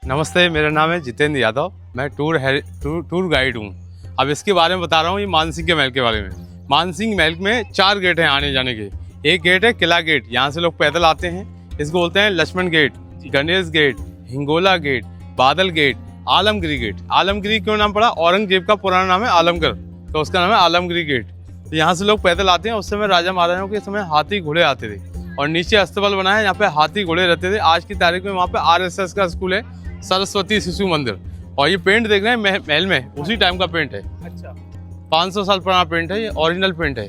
नमस्ते, मेरा नाम है जितेंद्र यादव। मैं टूर गाइड हूँ। अब इसके बारे में बता रहा हूँ, ये मानसिंह के महल के बारे में। मानसिंह महल में 4 गेट हैं आने जाने के। एक गेट है किला गेट, यहाँ से लोग पैदल आते हैं। इसको बोलते हैं Lakshman gate, Ganesh gate, Hingola gate, Badal gate, Alamgiri gate. Alamgiri क्यों नाम पड़ा? औरंगजेब का पुराना नाम है आलमगढ़, तो उसका नाम है आलमगिरी गेट। तो यहाँ से लोग पैदल आते हैं। उस समय राजा महाराजाओं के समय हाथी घोड़े आते थे और नीचे अस्तबल बना है, यहाँ पे हाथी घोड़े रहते थे। आज की तारीख में वहाँ पे RSS का स्कूल है, सरस्वती शिशु मंदिर। और ये पेंट देख रहे हैं महल में, उसी टाइम का पेंट है। अच्छा, 500 साल पुराना पेंट है, ये ओरिजिनल पेंट है।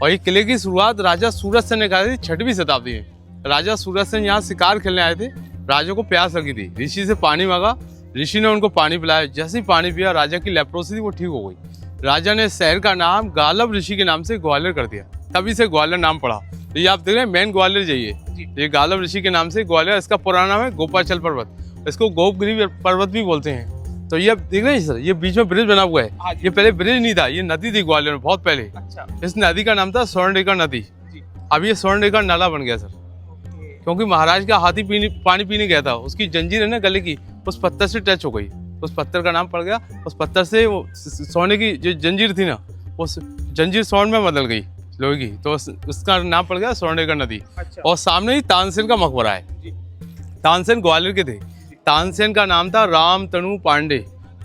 और ये किले की शुरुआत राजा सूरज सेन ने करी थी 6वीं शताब्दी में। राजा सूरज सेन यहाँ शिकार खेलने आए थे। राजा को प्यास लगी थी, ऋषि से पानी मांगा, ऋषि ने उनको पानी पिलाया। जैसे ही पानी पिया, राजा की लेप्रोसी थी वो ठीक हो गई। राजा ने शहर का नाम गालब ऋषि के नाम से ग्वालियर कर दिया, तभी से ग्वालियर नाम पड़ा। तो ये आप देख रहे हैं, मेन ग्वालियर जाइए, ये गालब ऋषि के नाम से ग्वालियर। इसका पुराना नाम है गोपाचल पर्वत, इसको गोपगिरी पर्वत भी बोलते हैं। तो ये आप देख रहे हैं सर, ये बीच में ब्रिज बना हुआ है। ये पहले ब्रिज नहीं था, ये नदी थी ग्वालियर में बहुत पहले। अच्छा, इस नदी का नाम था स्वर्णरेखा नदी। अब ये स्वर्णरेखा नाला बन गया सर, क्योंकि महाराज का हाथी पानी पीने गया था, उसकी जंजीर है ना गले की, उस पत्थर से टच हो गई, उस पत्थर का नाम पड़ गया। उस पत्थर से वो सोने की जो जंजीर थी ना, उस जंजीर स्वर्ण में बदल गई लोहे की, तो उसका नाम पड़ गया स्वर्णरेखा नदी। अच्छा। और सामने ही तानसेन का मकबरा है। तानसेन ग्वालियर के थे। तानसेन का नाम था राम तनु पांडे।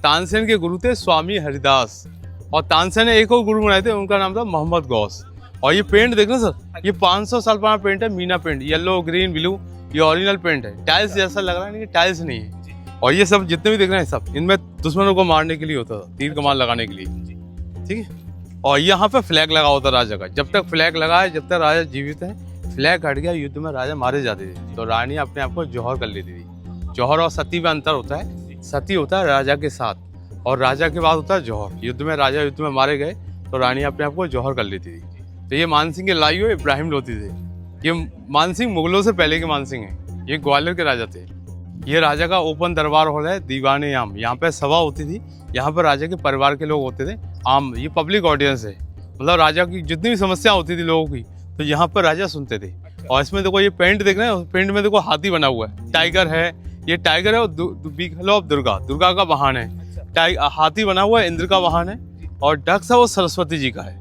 तानसेन के गुरु थे स्वामी हरिदास। और तानसेन ने एक और गुरु बनाए थे, उनका नाम था मोहम्मद गौस। और ये पेंट देखना सर, ये 500 साल पुराना पेंट है, मीना पेंट, येलो ग्रीन ब्लू, ये ओरिजिनल पेंट है। टाइल्स जैसा लग रहा है लेकिन टाइल्स नहीं है। और ये सब जितने भी देख रहे हैं, सब इनमें दुश्मनों को मारने के लिए होता था, तीर कमान लगाने के लिए, ठीक है। और यहाँ पे फ्लैग लगा होता राजा का। जब तक फ्लैग लगा है, जब तक राजा जीवित है, फ्लैग हट गया, युद्ध में राजा मारे जाते थे। तो रानी अपने आप को जौहर कर लेती थी। जौहर और सती में अंतर होता है। सती होता है राजा के साथ, और राजा के बाद होता है जौहर। युद्ध में राजा युद्ध में मारे गए तो रानी अपने आप को जौहर कर लेती थी। तो ये मानसिंह के लाइयो इब्राहिम लोधी थे। ये मानसिंह मुगलों से पहले के मानसिंह हैं। ये ग्वालियर के राजा थे। ये राजा का ओपन दरबार हॉल है, दीवाने आम। यहाँ पे सभा होती थी, यहाँ पर राजा के परिवार के लोग होते थे। आम ये पब्लिक ऑडियंस है, मतलब राजा की जितनी भी समस्या होती थी लोगों की, तो यहाँ पर राजा सुनते थे। और इसमें देखो ये पेंट देख रहे हैं, पेंट में देखो हाथी बना हुआ है, टाइगर है, ये टाइगर है। और बीकल ऑफ दुर्गा का वाहन है। हाथी बना हुआ है, इंद्र का वाहन है। और डक्स है वो सरस्वती जी का है।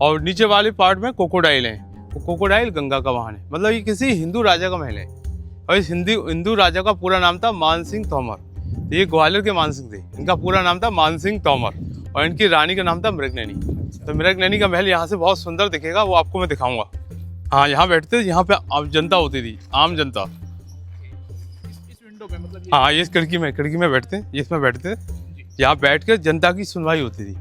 और नीचे वाले पार्ट में क्रोकोडाइल है, क्रोकोडाइल गंगा का वाहन है। मतलब ये किसी हिंदू राजा का महल है। और इस हिंदू राजा का पूरा नाम था मानसिंह तोमर। ये ग्वालियर के मानसिंह थे, इनका पूरा नाम था मानसिंह तोमर। और इनकी रानी का नाम था मृगनैनी। तो मृगनैनी का महल यहाँ से बहुत सुंदर दिखेगा, वो आपको मैं दिखाऊंगा। हाँ, यहाँ बैठते थे, यहाँ पे जनता होती थी, आम जनता। इस विंडो में मतलब हाँ, ये खिड़की में बैठते हैं, इसमें बैठते थे। यहाँ बैठ कर जनता की सुनवाई होती थी।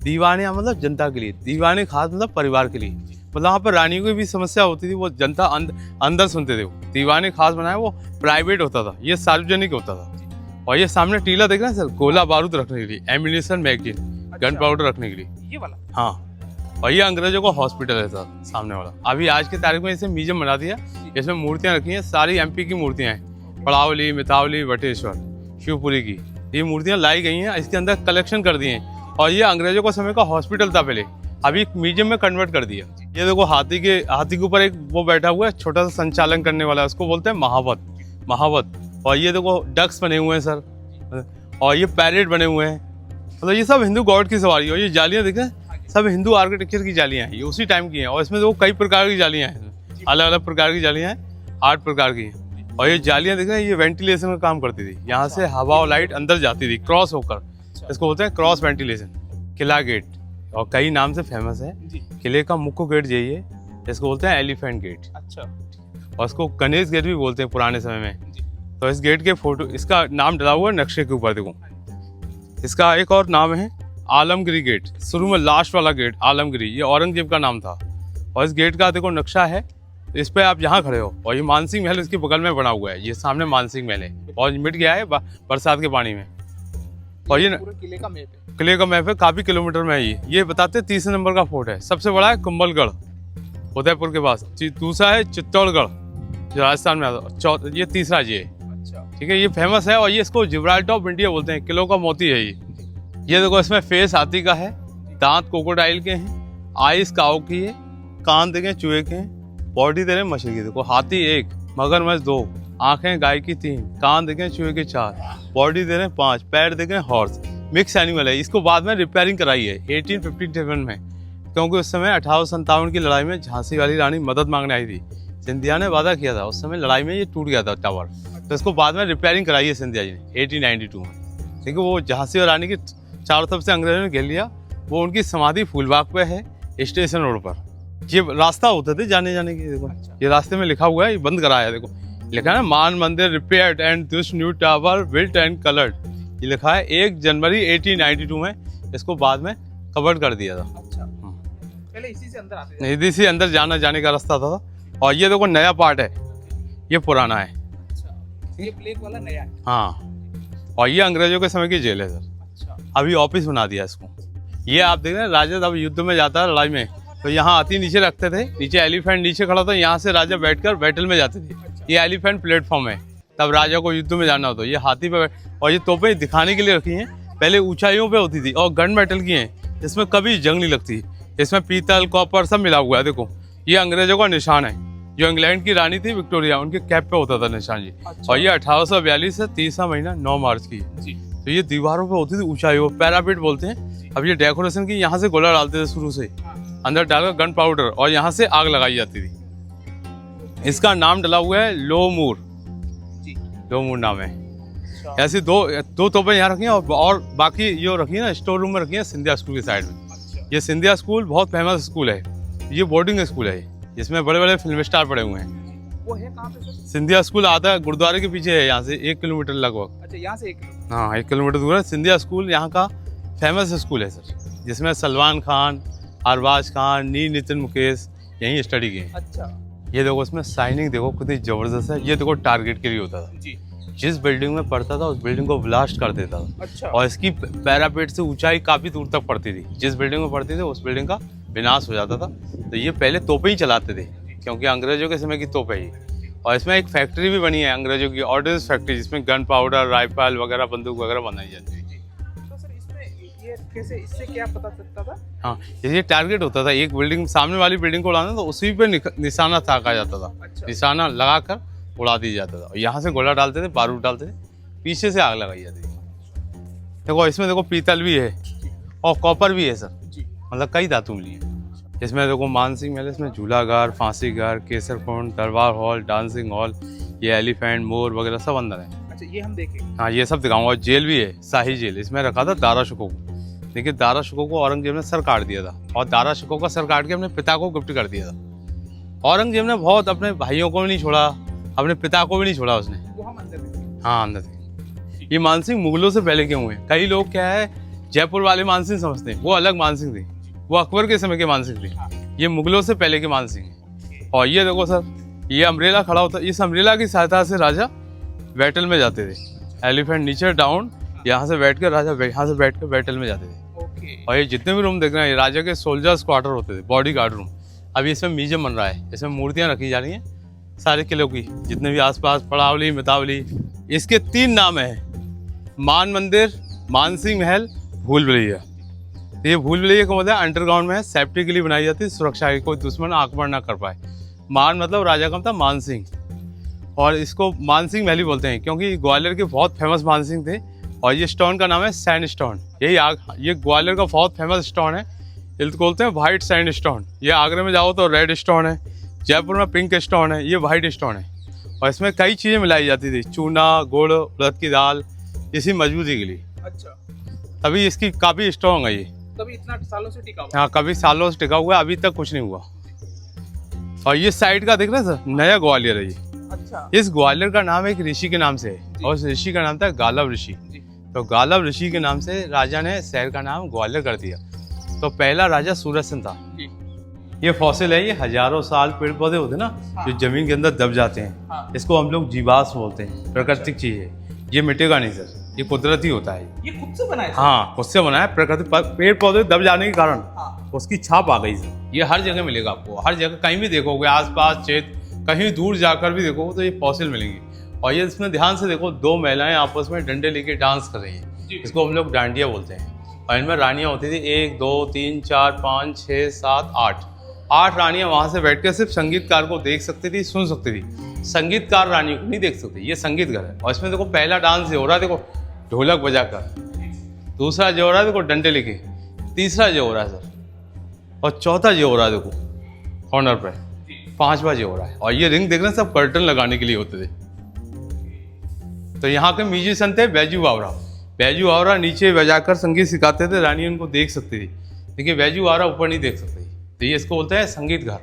दीवाने मतलब जनता के लिए, दीवाने खास मतलब परिवार के लिए। मतलब वहाँ पर रानियों की भी समस्या होती थी, वो जनता अंदर सुनते थे। वो दीवाने खास बनाया, वो प्राइवेट होता था, ये सार्वजनिक होता था। और ये सामने टीला देख रहे हैं सर, गोला बारूद रखने के लिए, एम्यूनिशन मैगजीन, गन पाउडर रखने के लिए, ये वाला। हाँ। और ये अंग्रेजों का हॉस्पिटल है सर, सामने वाला। अभी आज की तारीख में इसे म्यूजियम बना दिया। इसमें मूर्तियाँ रखी हैं, सारी MP की मूर्तियाँ हैं। पड़ावली, मितावली, बटेश्वर, शिवपुरी की ये मूर्तियाँ लाई गई हैं, इसके अंदर कलेक्शन कर दिए हैं। और ये अंग्रेजों का समय का हॉस्पिटल था पहले, अभी म्यूजियम में कन्वर्ट कर दिया। ये देखो हाथी के ऊपर एक वो बैठा हुआ है, छोटा सा संचालन करने वाला, उसको बोलते हैं महावत। और ये देखो डक्स बने हुए हैं सर, और ये पैरेट बने हुए हैं। मतलब ये सब हिंदू गॉड की सवारी। और ये जालियाँ देखें, सब हिंदू आर्किटेक्चर की जालियाँ हैं, ये उसी टाइम की हैं। और इसमें देखो कई प्रकार की जालियाँ हैं, अलग अलग प्रकार की जालियाँ हैं, 8 प्रकार की हैं। और ये जालियाँ देख रहे हैं, ये वेंटिलेशन का काम करती थी। यहाँ से हवा और लाइट अंदर जाती थी क्रॉस होकर, इसको बोलते हैं क्रॉस वेंटिलेशन। किला गेट और कई नाम से फेमस है। किले का मुख्य गेट यही है, इसको बोलते हैं एलिफेंट गेट। अच्छा। और इसको गणेश गेट भी बोलते हैं पुराने समय में। तो इस गेट के फोटो, इसका नाम डला हुआ है नक्शे के ऊपर, देखो। इसका एक और नाम है आलमगिरी गेट, शुरू में लास्ट वाला गेट आलमगिरी, ये औरंगजेब का नाम था। और इस गेट का देखो नक्शा है, इस पे आप यहाँ खड़े हो। और ये मानसिंह महल इसके बगल में बना हुआ है, ये सामने मानसिंह महल है, और मिट गया है बरसात के पानी में। और ये किले का मैप है, किले का मैप है, काफी किलोमीटर में है। ये बताते 30 नंबर का फोर्ट है। सबसे बड़ा है कुंभलगढ़, उदयपुर के पास। दूसरा है चित्तौड़गढ़, जो राजस्थान में आता है। ये तीसरा ये है, ठीक है। ये फेमस है। और ये इसको जिब्राल्टर ऑफ इंडिया बोलते हैं, किलो का मोती है ये देखो, इसमें फेस हाथी का है, दांत क्रोकोडाइल के हैं, आइस काऊ की है, कान देखें चूहे के हैं, बॉडी दे रहे मछली की। देखो हाथी 1, मगरमच्छ 2, आंखें गाय की 3, कान देखें चूहे के 4, बॉडी दे रहे हैं 5, पैर देखें हॉर्स, मिक्स एनिमल है। इसको बाद में रिपेयरिंग कराई है 1857 में, क्योंकि उस समय 1857 की लड़ाई में झांसी वाली रानी मदद मांगने आई थी। सिंधिया ने वादा किया था, उस समय लड़ाई में ये टूट गया था टावर, तो इसको बाद में रिपेयरिंग कराई है सिंधिया जी ने 1892 में। ठीक है, वो झांसी और रानी की चारों तरफ से अंग्रेजों ने घेर लिया। वो उनकी समाधि फूलबाग पे है, स्टेशन रोड पर। ये रास्ता होते थे जाने की, देखो ये रास्ते में लिखा हुआ है, ये बंद कराया है, देखो लिखा है ना, मान मंदिर repaired and this new tower built and coloured, ये लिखा है 1 जनवरी 1892 में। इसको बाद में कवर्ड कर दिया था। अच्छा, पहले इसी से अंदर आते थे? इसी से अंदर जाने का रास्ता था। और ये देखो नया पार्ट है, ये पुराना है। अच्छा, ये ब्लैक वाला नया है? हाँ, और ये अंग्रेजों के समय की जेल है सर। अच्छा, अभी ऑफिस बना दिया इसको। ये आप देख रहे हैं, राजा जब युद्ध में जाता है लड़ाई में, तो यहाँ हाथी नीचे रखते थे, नीचे एलिफेंट नीचे खड़ा था, यहाँ से राजा बैठकर बैटल में जाते थे। ये एलिफेंट प्लेटफॉर्म है, तब राजा को युद्ध में जाना हो तो ये हाथी पे और ये तोपें दिखाने के लिए रखी हैं। पहले ऊंचाइयों पे होती थी और गन मेटल की हैं, इसमें कभी जंग नहीं लगती। इसमें पीतल कॉपर सब मिला हुआ है। देखो ये अंग्रेजों का निशान है, जो इंग्लैंड की रानी थी विक्टोरिया, उनके कैप पे होता था निशान जी। अच्छा। और ये 1842 से 30वां महीना 9 मार्च की जी। तो ये दीवारों पे होती थी ऊंचाइयों, पैरापिट बोलते हैं। अब ये डेकोरेशन की, यहाँ से गोला डालते थे शुरू से, अंदर डालकर गन पाउडर, और यहाँ से आग लगाई जाती थी। इसका नाम डला हुआ है लोमूर, लोमूर नाम है। अच्छा। ऐसी दो तोपें यहाँ रखी हैं, और बाकी ये रखी है ना स्टोर रूम में रखी है सिंधिया स्कूल की साइड में। अच्छा। ये सिंधिया स्कूल बहुत फेमस स्कूल है, ये बोर्डिंग स्कूल है, जिसमें बड़े बड़े फिल्म स्टार पढ़े हुए हैं। वो है कहाँ पे सर? सिंधिया स्कूल आता है गुरुद्वारे के पीछे है, यहाँ से 1 किलोमीटर लगभग। अच्छा, यहाँ से 1 किलोमीटर? हाँ, 1 किलोमीटर दूर है। सिंधिया स्कूल यहाँ का फेमस स्कूल है सर, जिसमें सलमान खान, अरबाज खान, नितिन मुकेश यहीं स्टडी किए। अच्छा। ये देखो इसमें साइनिंग देखो कितनी जबरदस्त है। ये देखो टारगेट के लिए होता था जी। जिस बिल्डिंग में पड़ता था उस बिल्डिंग को ब्लास्ट कर देता था। अच्छा। और इसकी पैरापेट से ऊंचाई काफी दूर तक पड़ती थी, जिस बिल्डिंग में पड़ती थी उस बिल्डिंग का विनाश हो जाता था। तो ये पहले तोपें ही चलाते थे, क्योंकि अंग्रेजों के समय की तोपें ही। और इसमें एक फैक्ट्री भी बनी है अंग्रेजों की, ऑर्डिनेंस फैक्ट्री, जिसमें गन पाउडर, राइफल वगैरह, बंदूक वगैरह बनाई जाती है। तो सर इसमें ये कैसे, इससे क्या पता चलता था? हाँ, ये टारगेट होता था, एक बिल्डिंग सामने वाली बिल्डिंग को उड़ाना, तो उसी पे निशाना ताका जाता था। अच्छा। निशाना लगाकर उड़ा दिया जाता था। यहाँ से गोला डालते थे, बारूद डालते थे, पीछे से आग लगाई जाती थी। देखो इसमें देखो पीतल भी है और कॉपर भी है सर, जी। मतलब कई धातु मिली है। इसमें देखो मानसिंह महल, इसमें झूलाघर, फांसी घर, केसर कुंड, दरबार हॉल, डांसिंग हॉल, ये एलिफेंट, मोर वगैरह सब अंदर है। अच्छा, ये हम देखें? हाँ, ये सब दिखाऊंगा। और जेल भी है, शाही जेल, इसमें रखा था दारा शिकोह को। देखिए दारा शिकोह को औरंगजेब ने सर काट दिया था, और दारा शिकोह का सर काट के अपने पिता को गिफ्ट कर दिया था। औरंगजेब ने बहुत अपने भाइयों को भी नहीं छोड़ा, अपने पिता को भी नहीं छोड़ा उसने। वो हम अंदर देखें? हाँ, अंदर थे। ये मानसिंह मुगलों से पहले के हुए हैं। कई लोग क्या है जयपुर वाले मानसिंह समझते हैं, वो अलग मानसिंह थे, वो अकबर के समय के मानसिंह थे। ये मुगलों से पहले के मानसिंह हैं। और ये देखो सर, ये अम्ब्रेला खड़ा होता है, इस अम्ब्रेला की सहायता से राजा बैटल में जाते थे। एलिफेंट नीचे डाउन, यहाँ से बैठ कर राजा यहाँ से बैठ कर बैटल में जाते थे। ओके। और ये जितने भी रूम देख रहे हैं, ये राजा के सोल्जर्स क्वार्टर होते थे, बॉडी गार्ड रूम। अभी इसमें म्यूजियम बन रहा है, इसमें मूर्तियाँ रखी जा रही हैं सारे किलों की, जितने भी आसपास, पड़ावली, मितावली। इसके 3 नाम हैं, मान मंदिर, मानसिंह महल, भूल भुलैया। तो ये भूल भुलैया का मतलब अंडरग्राउंड में है, सेफ्टी के लिए बनाई जाती है, सुरक्षा की, कोई दुश्मन आक्रमण ना कर पाए। मान मतलब राजा का था मानसिंह, और इसको मानसिंह महल ही बोलते हैं, क्योंकि ग्वालियर के बहुत फेमस मानसिंह थे। और ये स्टोन का नाम है सैंड स्टोन, ये ग्वालियर का बहुत फेमस स्टोन है, इसको बोलते हैं वाइट सैंड स्टोन। ये आगरे में जाओ तो रेड स्टोन है, जयपुर में पिंक स्टोन है, ये वाइट स्टोन है। और इसमें कई चीज़ें मिलाई जाती थी, चूना, गुड़, उड़द की दाल, इसी मजबूती के लिए। अच्छा। तभी इसकी काफ़ी स्ट्रॉन्ग है ये, तभी इतना सालों से टिका हुआ? हाँ, कभी सालों से टिका हुआ है, अभी तक कुछ नहीं हुआ। और ये साइड का देख रहे हैं सर, नया ग्वालियर है ये। अच्छा। इस ग्वालियर का नाम एक ऋषि के नाम से है, और उस ऋषि का नाम था गालव ऋषि। तो गालव ऋषि के नाम से राजा ने शहर का नाम ग्वालियर कर दिया। तो पहला राजा सूरज सेन था। ये फॉसिल है, ये हजारों साल पेड़ पौधे होते हैं ना, हाँ। जो जमीन के अंदर दब जाते हैं, हाँ। इसको हम लोग जीवाश्म बोलते हैं, प्राकृतिक चीज है, ये मिटेगा नहीं सर, ये कुदरती होता है। ये खुद से बनाया? हाँ, खुद से बना है, प्रकृति, पेड़ पौधे दब जाने के कारण हाँ। उसकी छाप आ गई सर। ये हर जगह मिलेगा आपको, हर जगह कहीं भी देखोगे, आसपास क्षेत्र, कहीं दूर जाकर भी देखोगे तो ये फॉसिल मिलेंगे। और ये इसमें ध्यान से देखो, 2 महिलाएं आपस में डंडे लेके डांस कर रही हैं, इसको हम लोग डांडिया बोलते हैं। और इनमें रानियां होती थी, 1 2 3 4 5 6 7 8, 8 रानियां वहां से बैठ के सिर्फ संगीतकार को देख सकती थी, सुन सकती थी, संगीतकार रानियों को नहीं देख सकती। ये संगीत घर है। और इसमें देखो पहला डांस जो हो रहा है, देखो ढोलक बजाकर, दूसरा जो हो रहा है देखो डंडे लेके, तीसरा जो हो रहा है सर, और चौथा जो हो रहा है देखो कॉर्नर पे, पांचवा जो हो रहा है। और ये रिंग देख रहे हैं सब कर्टन लगाने के लिए होते थे। तो यहाँ के म्यूजिशियन थे बैजू बावरा। बैजू बावरा नीचे बजाकर संगीत सिखाते थे, रानी उनको देख सकती थी, लेकिन बैजू बावरा ऊपर नहीं देख सकती। तो ये इसको बोलते हैं संगीत घर।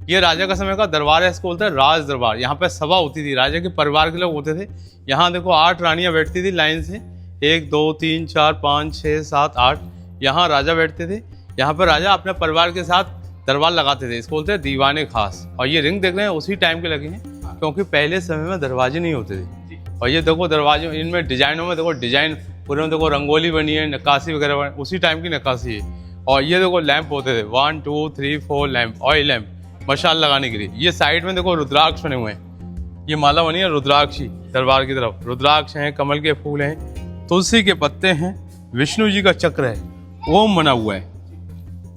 ये राजा का समय का दरबार है, इसको बोलते हैं राज दरबार। यहाँ पे सभा होती थी, राजा के परिवार के लोग होते थे। यहाँ देखो 8 रानियां बैठती थी लाइन से, 1 2 3 4 5 6 7 8। यहाँ राजा बैठते थे। यहाँ पर राजा अपने परिवार के साथ दरबार लगाते थे, इसको बोलते हैं दीवाने खास। और ये रिंग देख रहे हैं उसी टाइम के लगे हैं, क्योंकि पहले समय में दरवाजे नहीं होते थे। और ये देखो दरवाजे, इनमें डिजाइनों में देखो डिजाइन पूरे में देखो रंगोली बनी है, नक्काशी वगैरह बनी, उसी टाइम की नक्काशी है। और ये देखो लैंप होते थे 1 2 3 4 लैंप, ऑयल लैंप, मशाल लगाने के लिए। ये साइड में देखो रुद्राक्ष बने हुए हैं, ये माला बनी है रुद्राक्षी। दरबार की तरफ रुद्राक्ष हैं, कमल के फूल हैं, तुलसी के पत्ते हैं, विष्णु जी का चक्र है, ओम बना हुआ है।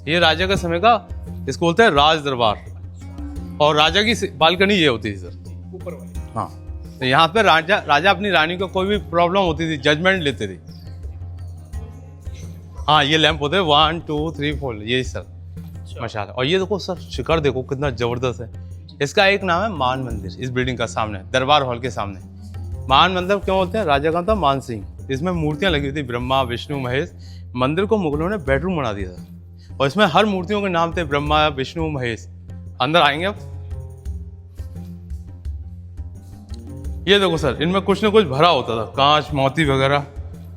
ये राजा का समय का, इसको बोलते हैं राज दरबार। और राजा की बालकनी ये होती थी सर, ऊपर वाली। हाँ। तो यहाँ पे राजा अपनी रानी को कोई भी प्रॉब्लम होती थी, जजमेंट लेते थे। हाँ, ये लैंप होते हैं 1 2 3 4, ये सर मशाल। और ये देखो सर शिखर देखो कितना जबरदस्त है। इसका एक नाम है मान मंदिर, इस बिल्डिंग का सामने, दरबार हॉल के सामने। मान मंदिर क्यों बोलते हैं? राजा का था मान सिंह। इसमें मूर्तियां लगी थी, ब्रह्मा विष्णु महेश। मंदिर को मुगलों ने बेडरूम बना दिया था, और इसमें हर मूर्तियों के नाम थे, ब्रह्मा विष्णु महेश। अंदर आएंगे अब। ये देखो सर, इनमें कुछ ना कुछ भरा होता था, कांच मोती वगैरह,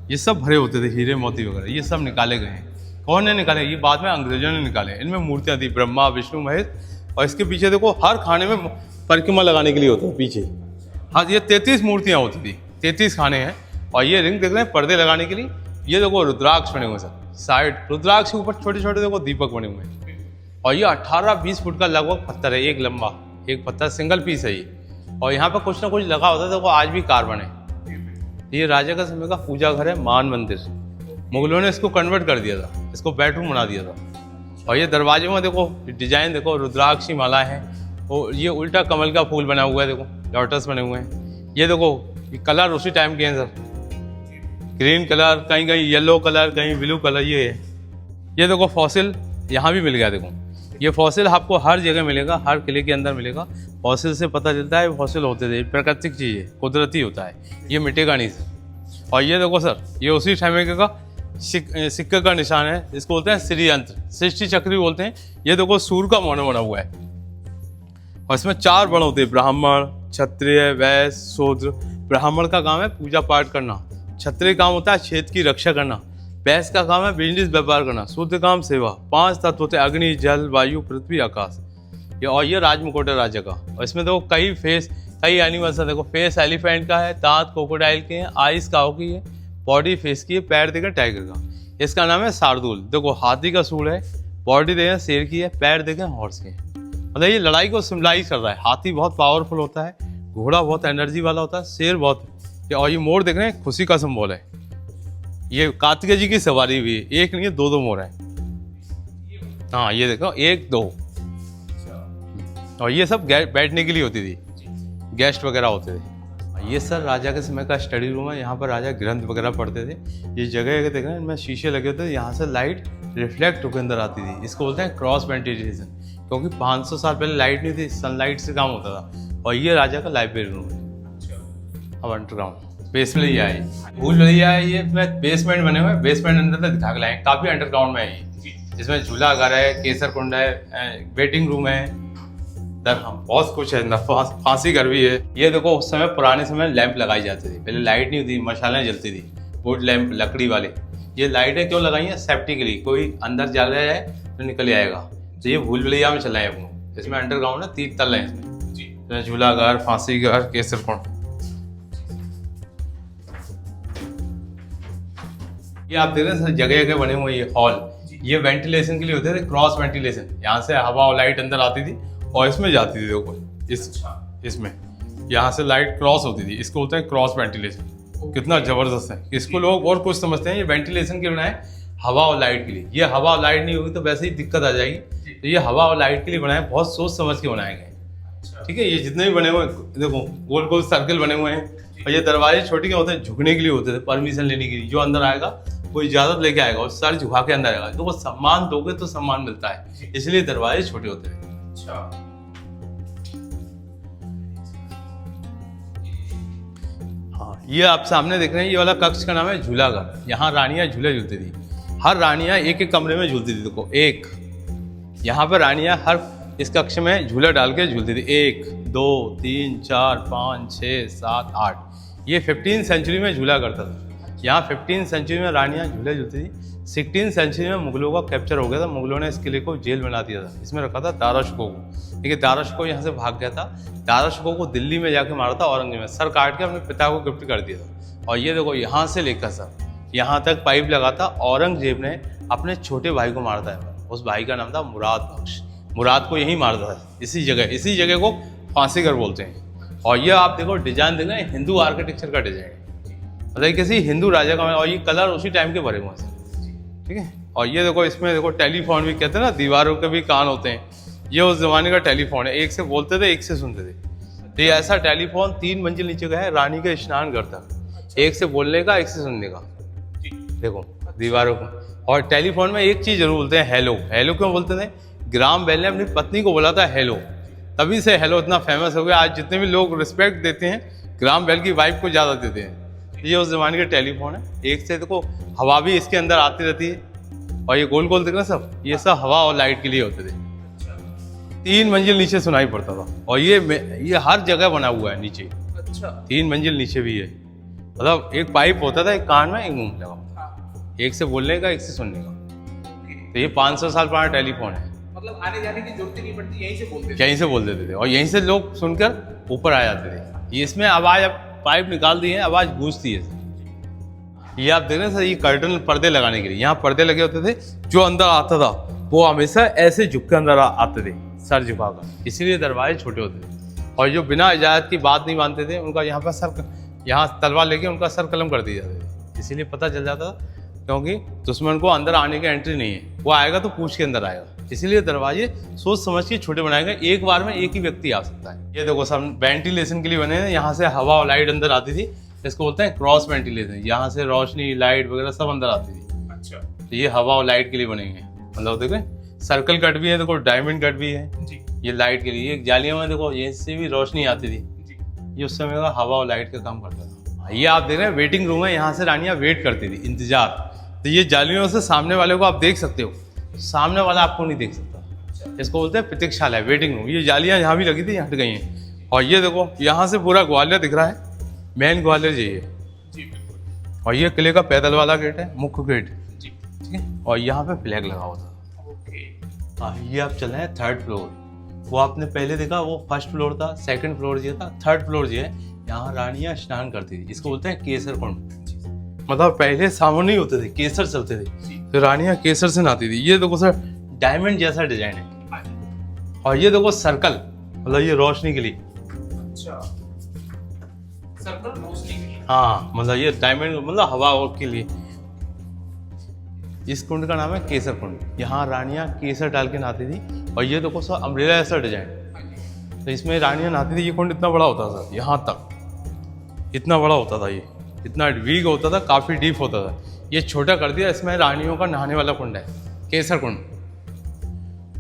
ये सब भरे होते थे, हीरे मोती वगैरह। ये सब निकाले गए हैं। कौन ने निकाले? ये बाद में अंग्रेजों ने निकाले। इनमें मूर्तियां थी, ब्रह्मा विष्णु महेश। और इसके पीछे देखो हर खाने में परिक्रमा लगाने के लिए होता है पीछे। हाँ, ये 33 मूर्तियां होती थी, 33 खाने हैं। और ये रिंग देख रहे हैं पर्दे लगाने के लिए। ये देखो रुद्राक्ष बने हुए सर, साइड रुद्राक्ष के ऊपर छोटे छोटे देखो दीपक बने हुए हैं। और ये 18-20 फुट का लगभग पत्थर है, एक लंबा एक पत्थर, सिंगल पीस है ये। और यहाँ पर कुछ ना कुछ लगा होता है, देखो आज भी कार्बन है। ये राजा का समय का पूजा घर है, मान मंदिर। मुगलों ने इसको कन्वर्ट कर दिया था, इसको बेडरूम बना दिया था। और ये दरवाजे में देखो डिजाइन देखो, रुद्राक्षी माला है। और ये उल्टा कमल का फूल बना हुआ है, देखो लोटस बने हुए हैं। ये देखो ये कलर उसी टाइम के हैं सर, ग्रीन कलर, कहीं कहीं येलो कलर, कहीं ब्लू कलर। ये है। ये देखो फॉसिल यहाँ भी मिल गया। देखो ये फॉसिल आपको हर जगह मिलेगा, हर किले के अंदर मिलेगा। फॉसिल से पता चलता है फॉसिल होते थे, प्राकृतिक चीज़ है, कुदरती होता है, ये मिटेगा नहीं सर। और ये देखो सर, ये उसी समय का सिक्के का निशान है, इसको बोलते हैं श्री यंत्र, सृष्टि चक्री बोलते हैं। ये देखो सूर्य का मोनो बना हुआ है। और इसमें 4 वर्ण होते हैं, ब्राह्मण, क्षत्रिय, वैश्य, शूद्र। ब्राह्मण का काम है पूजा पाठ करना, क्षत्रिय काम होता है क्षेत्र की रक्षा करना, वैश्य का काम है बिजनेस व्यापार करना, शूद्र काम सेवा। 5 तत्व होते हैं, अग्नि, जल, वायु, पृथ्वी, आकाश। और ये राजमुकुट है राजा का। और इसमें देखो कई एनिमल्स है। देखो फेस एलिफेंट का है, दांत क्रोकोडाइल के हैं, आइस काऊ की है, बॉडी फेस की है, पैर देखें टाइगर का। इसका नाम है शार्दुल। देखो हाथी का सूंड है, बॉडी देखें शेर की है, पैर देखें हॉर्स के। मतलब ये लड़ाई को सिम्बलाइज कर रहा है। हाथी बहुत पावरफुल होता है, घोड़ा बहुत एनर्जी वाला होता है, शेर बहुत। और ये मोर देख रहे हैं, खुशी का सिंबल है। ये कार्तिकेय जी की सवारी हुई है, एक नहीं है 2 मोर है। हाँ ये देखो 1 2। और ये सब बैठने के लिए होती थी, गेस्ट वगैरह होते थे। ये सर राजा के समय का स्टडी रूम है, यहाँ पर राजा ग्रंथ वगैरह पढ़ते थे। ये जगह देख रहे हैं, इनमें शीशे लगे होते थे, यहाँ से लाइट रिफ्लेक्ट होकर अंदर आती थी। इसको बोलते हैं क्रॉस वेंटिलेशन, क्योंकि 500 साल पहले लाइट नहीं थी, सनलाइट से काम होता था। और ये राजा का लाइब्रेरी रूम है। अब अंडरग्राउंड बेसमेंट ये है, भूल भैया है, ये बेसमेंट बने हुए हैं। बेसमेंट अंदर तक दिखा के लाए, काफी अंडरग्राउंड में है ये। इसमें झूला घर है, केसर कुंड है, वेटिंग रूम है, बहुत कुछ है, फांसी घर भी है। ये देखो उस समय पुराने समय लैंप लगाई जाती थी, पहले लाइट नहीं होती, मशालें जलती थी, वुड लैंप लकड़ी वाले। ये लाइटें क्यों लगाई हैं? सेफ्टी के लिए, कोई अंदर जल रहा है तो निकल आएगा। तो ये भूल भुलैया में चला है अपने। इसमें अंडरग्राउंड है, 3 तल है इसमें, झूला घर, फांसी घर, केसर कुंड। ये आप देख रहे हैं जगह जगह बने हुए ये हॉल, ये वेंटिलेशन के लिए होते थे, क्रॉस वेंटिलेशन। यहाँ से हवा और लाइट अंदर आती थी और इसमें जाती थी। देखो इसमें यहाँ से लाइट क्रॉस होती थी, इसको होता है क्रॉस वेंटिलेशन। कितना जबरदस्त है। इसको लोग और कुछ समझते हैं, ये वेंटिलेशन के बनाए हवा और लाइट के लिए। ये हवा और लाइट नहीं होगी तो वैसे ही दिक्कत आ जाएगी, तो ये हवा और लाइट के लिए बनाए, बहुत सोच समझ के बनाए गए। ठीक है, ये जितने भी बने हुए देखो गोल गोल सर्कल बने हुए हैं। और ये दरवाजे छोटे क्या होते हैं, झुकने के लिए होते थे, परमिशन लेने के लिए। जो अंदर आएगा कोई इजाजत लेके आएगा और सारे झुका के अंदर आएगा। तो वो सम्मान दोगे तो सम्मान मिलता है, इसलिए दरवाजे छोटे होते हैं। हाँ, ये आप सामने देख रहे हैं, ये वाला कक्ष का नाम है झूला घर। यहाँ रानियां झूले झूलती थी। हर रानियां एक एक कमरे में झूलती थी। देखो एक यहाँ पर रानियां हर इस कक्ष में झूला डाल के झूलती थी। 1 2 3 4 5 6 7 8। ये 15th सेंचुरी में झूला करता था। यहाँ 15th सेंचुरी में रानियां झूले झूलती थी। 16th सेंचुरी में मुगलों का कैप्चर हो गया था। मुगलों ने इस किले को जेल बना दिया था। इसमें रखा था दारा शिकोह को। देखिए दारा शिकोह यहाँ से भाग गया था। दारा शिकोह को दिल्ली में जाके मारा था औरंगजेब ने। सर काट के अपने पिता को गिफ्ट कर दिया था। और ये देखो यहाँ से लेकर सर यहाँ तक पाइप लगा था। औरंगजेब ने अपने छोटे भाई को मारा था। उस भाई का नाम था मुराद बख्श। मुराद को यही मारता था, इसी जगह को फांसी घर बोलते हैं। और ये आप देखो डिजाइन देख रहे हैं, हिंदू आर्किटेक्चर का डिजाइन है, मतलब किसी हिंदू राजा का। और ये कलर उसी टाइम के भरे हुए हैं। ठीक है, और ये देखो इसमें देखो टेलीफोन भी कहते हैं ना, दीवारों के भी कान होते हैं। ये उस जमाने का टेलीफोन है। एक से बोलते थे, एक से सुनते थे। तो ये ऐसा टेलीफोन 3 मंजिल नीचे का है, रानी के स्नान घर तक। एक से बोलने का, एक से सुनने का। देखो दीवारों को। और टेलीफोन में एक चीज जरूर बोलते हैं, हेलो। हेलो क्यों बोलते थे? ग्राम बेल ने अपनी पत्नी को बोला था हेलो, तभी से हेलो इतना फेमस हो गया। आज जितने भी लोग रिस्पेक्ट देते हैं ग्राम बेल की वाइफ को ज़्यादा देते हैं। ये उस जमाने का टेलीफोन है। एक से देखो हवा भी इसके अंदर आती रहती है। और ये गोल गोल दिख रहा सब, ये सब हवा और लाइट के लिए होते थे। 3 मंजिल नीचे सुनाई पड़ता था। और ये हर जगह बना हुआ है नीचे। 3 मंजिल नीचे भी है। मतलब एक पाइप होता था, एक कान में, एक मुंह में लगा। एक से बोलने का, एक से सुनने का। तो ये 500 साल पुराना टेलीफोन है। मतलब आने जाने की जरूरत ही नहीं पड़ती, यहीं से बोल देते थे। और यहीं से लोग सुनकर ऊपर आ जाते थे। ये इसमें आवाज, अब पाइप निकाल दी है, आवाज गूंजती है। ये आप देख रहे हैं सर, ये कर्टन पर्दे लगाने के लिए। यहाँ पर्दे लगे होते थे। जो अंदर आता था वो हमेशा ऐसे झुक के अंदर आते थे, सर झुकाकर। इसीलिए दरवाजे छोटे होते थे। और जो बिना इजाजत की बात नहीं मानते थे, उनका यहाँ पर सर, यहाँ तलवार लेके उनका सर कलम कर दिए जाते थे। इसीलिए पता चल जाता था, क्योंकि दुश्मन को अंदर आने की एंट्री नहीं है। वो आएगा तो पूछ के अंदर आएगा। इसीलिए दरवाजे सोच समझ के छोटे बनाए गए। एक बार में एक ही व्यक्ति आ सकता है। ये देखो सब वेंटिलेशन के लिए बने हैं। यहाँ से हवा और लाइट अंदर आती थी। इसको बोलते हैं क्रॉस वेंटिलेशन। यहाँ से रोशनी, लाइट वगैरह सब अंदर आती थी। अच्छा, तो ये हवा और लाइट के लिए बने हैं। मतलब देखो सर्कल कट भी है, देखो डायमंड कट भी है जी। ये लाइट के लिए। जालियों में देखो ये से भी रोशनी आती थी जी। ये उस समय का हवा और लाइट का काम करता था। ये आप देख रहे हैं वेटिंग रूम है। यहाँ से रानियाँ वेट करती थी, इंतजार। तो ये जालियों से सामने वाले को आप देख सकते हो, सामने वाला आपको नहीं देख सकता। इसको बोलते हैं प्रतीक्षालय, वेटिंग रूम। ये जालियां यहाँ भी लगी थी, हट गई हैं। और ये देखो यहाँ से पूरा ग्वालियर दिख रहा है। मेन ग्वालियर यही है जी। और ये किले का पैदल वाला गेट है, मुख्य गेट जी। ठीक है, और यहाँ पे फ्लैग लगा हुआ था। ओके, हाँ, ये आप चले हैं 3rd फ्लोर। वो आपने पहले देखा, वो 1st फ्लोर था, 2nd फ्लोर ये था, 3rd फ्लोर ये है। यहाँ रानियां स्नान करती थी। इसको बोलते हैं केसर कुंड। मतलब पहले साबुन नहीं होते थे, केसर चलते थे। तो रानियां केसर से नहाती थी। ये देखो सर डायमंड जैसा डिजाइन है। और ये देखो सर्कल, मतलब ये रोशनी के लिए। अच्छा, सर्कल रोशनी के लिए। हाँ, मतलब ये डायमंड मतलब हवा के लिए। इस कुंड का नाम है केसर कुंड। यहाँ रानियां केसर डाल के नहाती थी। और ये देखो सर अम्ब्रेला ऐसा डिजाइन। तो इसमें रानियां नहाती थी। ये कुंड इतना बड़ा होता था, यहाँ तक इतना बड़ा होता था। ये इतना वीग होता था, काफ़ी डीप होता था। ये छोटा कर दिया। इसमें रानियों का नहाने वाला कुंड है, केसर कुंड।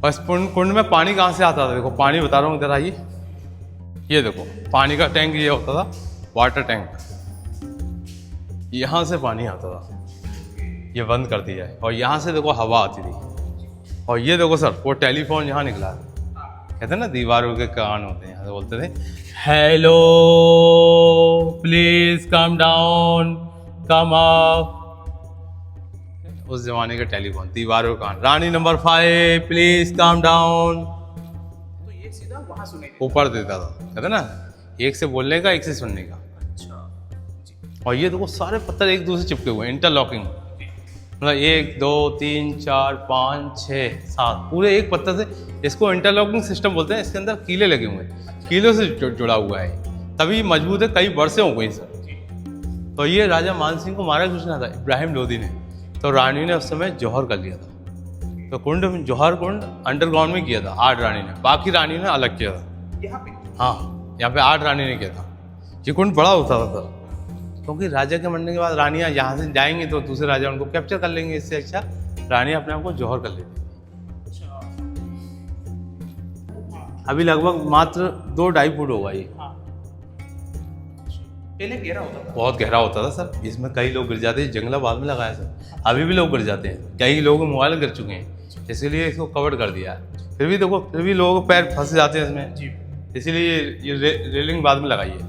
और इस कुंड में पानी कहाँ से आता था? देखो पानी बता रहा हूँ, इधर आइए। ये देखो पानी का टैंक ये होता था, वाटर टैंक। यहाँ से पानी आता था, ये बंद कर दिया है। और यहाँ से देखो हवा आती थी। और ये देखो सर वो टेलीफोन यहाँ निकला है। कहते हैं ना दीवारों के कान होते हैं, यहाँ से बोलते थे hello please come down, come up. उस जमाने का टेलीफोन, दीवारों का कान। रानी नंबर 5 प्लीज कम डाउन। तो ये सीधा वहां सुने ऊपर देता था। कहते ना एक से बोलने का, एक से सुनने का। अच्छा जी। और ये देखो सारे पत्थर एक दूसरे चिपके हुए, इंटरलॉकिंग। मतलब 1 2 3 4 5 6 7 पूरे एक पत्थर से। इसको इंटरलॉकिंग सिस्टम बोलते हैं। इसके अंदर कीले लगे हुए हैं, कीलों से जुड़ा हुआ है, तभी मजबूत है। कई वर्षे हो गई सर। तो ये राजा मान सिंह को मारा किसने था? इब्राहिम लोदी ने। तो रानी ने उस समय जौहर कर लिया था। तो कुंड जौहर कुंड अंडरग्राउंड में किया था 8 रानी ने, बाकी रानी ने अलग किया था। यहाँ पे हाँ, यहाँ पे 8 रानी ने किया था। ये कुंड बड़ा होता था सर, क्योंकि राजा के मरने के बाद रानियाँ यहाँ से जाएंगी तो दूसरे राजा उनको कैप्चर कर लेंगे, इससे अच्छा रानी अपने आप को जौहर कर लेती। अच्छा। अभी लगभग मात्र 2-2.5 फुट होगा ये। हाँ। पहले गहरा होता था। बहुत गहरा होता था सर, इसमें कई लोग गिर जाते हैं, जंगला बाद में लगाया सर, अभी भी लोग गिर जाते हैं, कई लोग मोबाइल गिर चुके हैं, इसीलिए इसको कवर कर दिया है। फिर भी देखो, फिर भी लोगों के पैर फंस जाते हैं इसमें जी। इसीलिए ये रेलिंग बाद में लगाई है।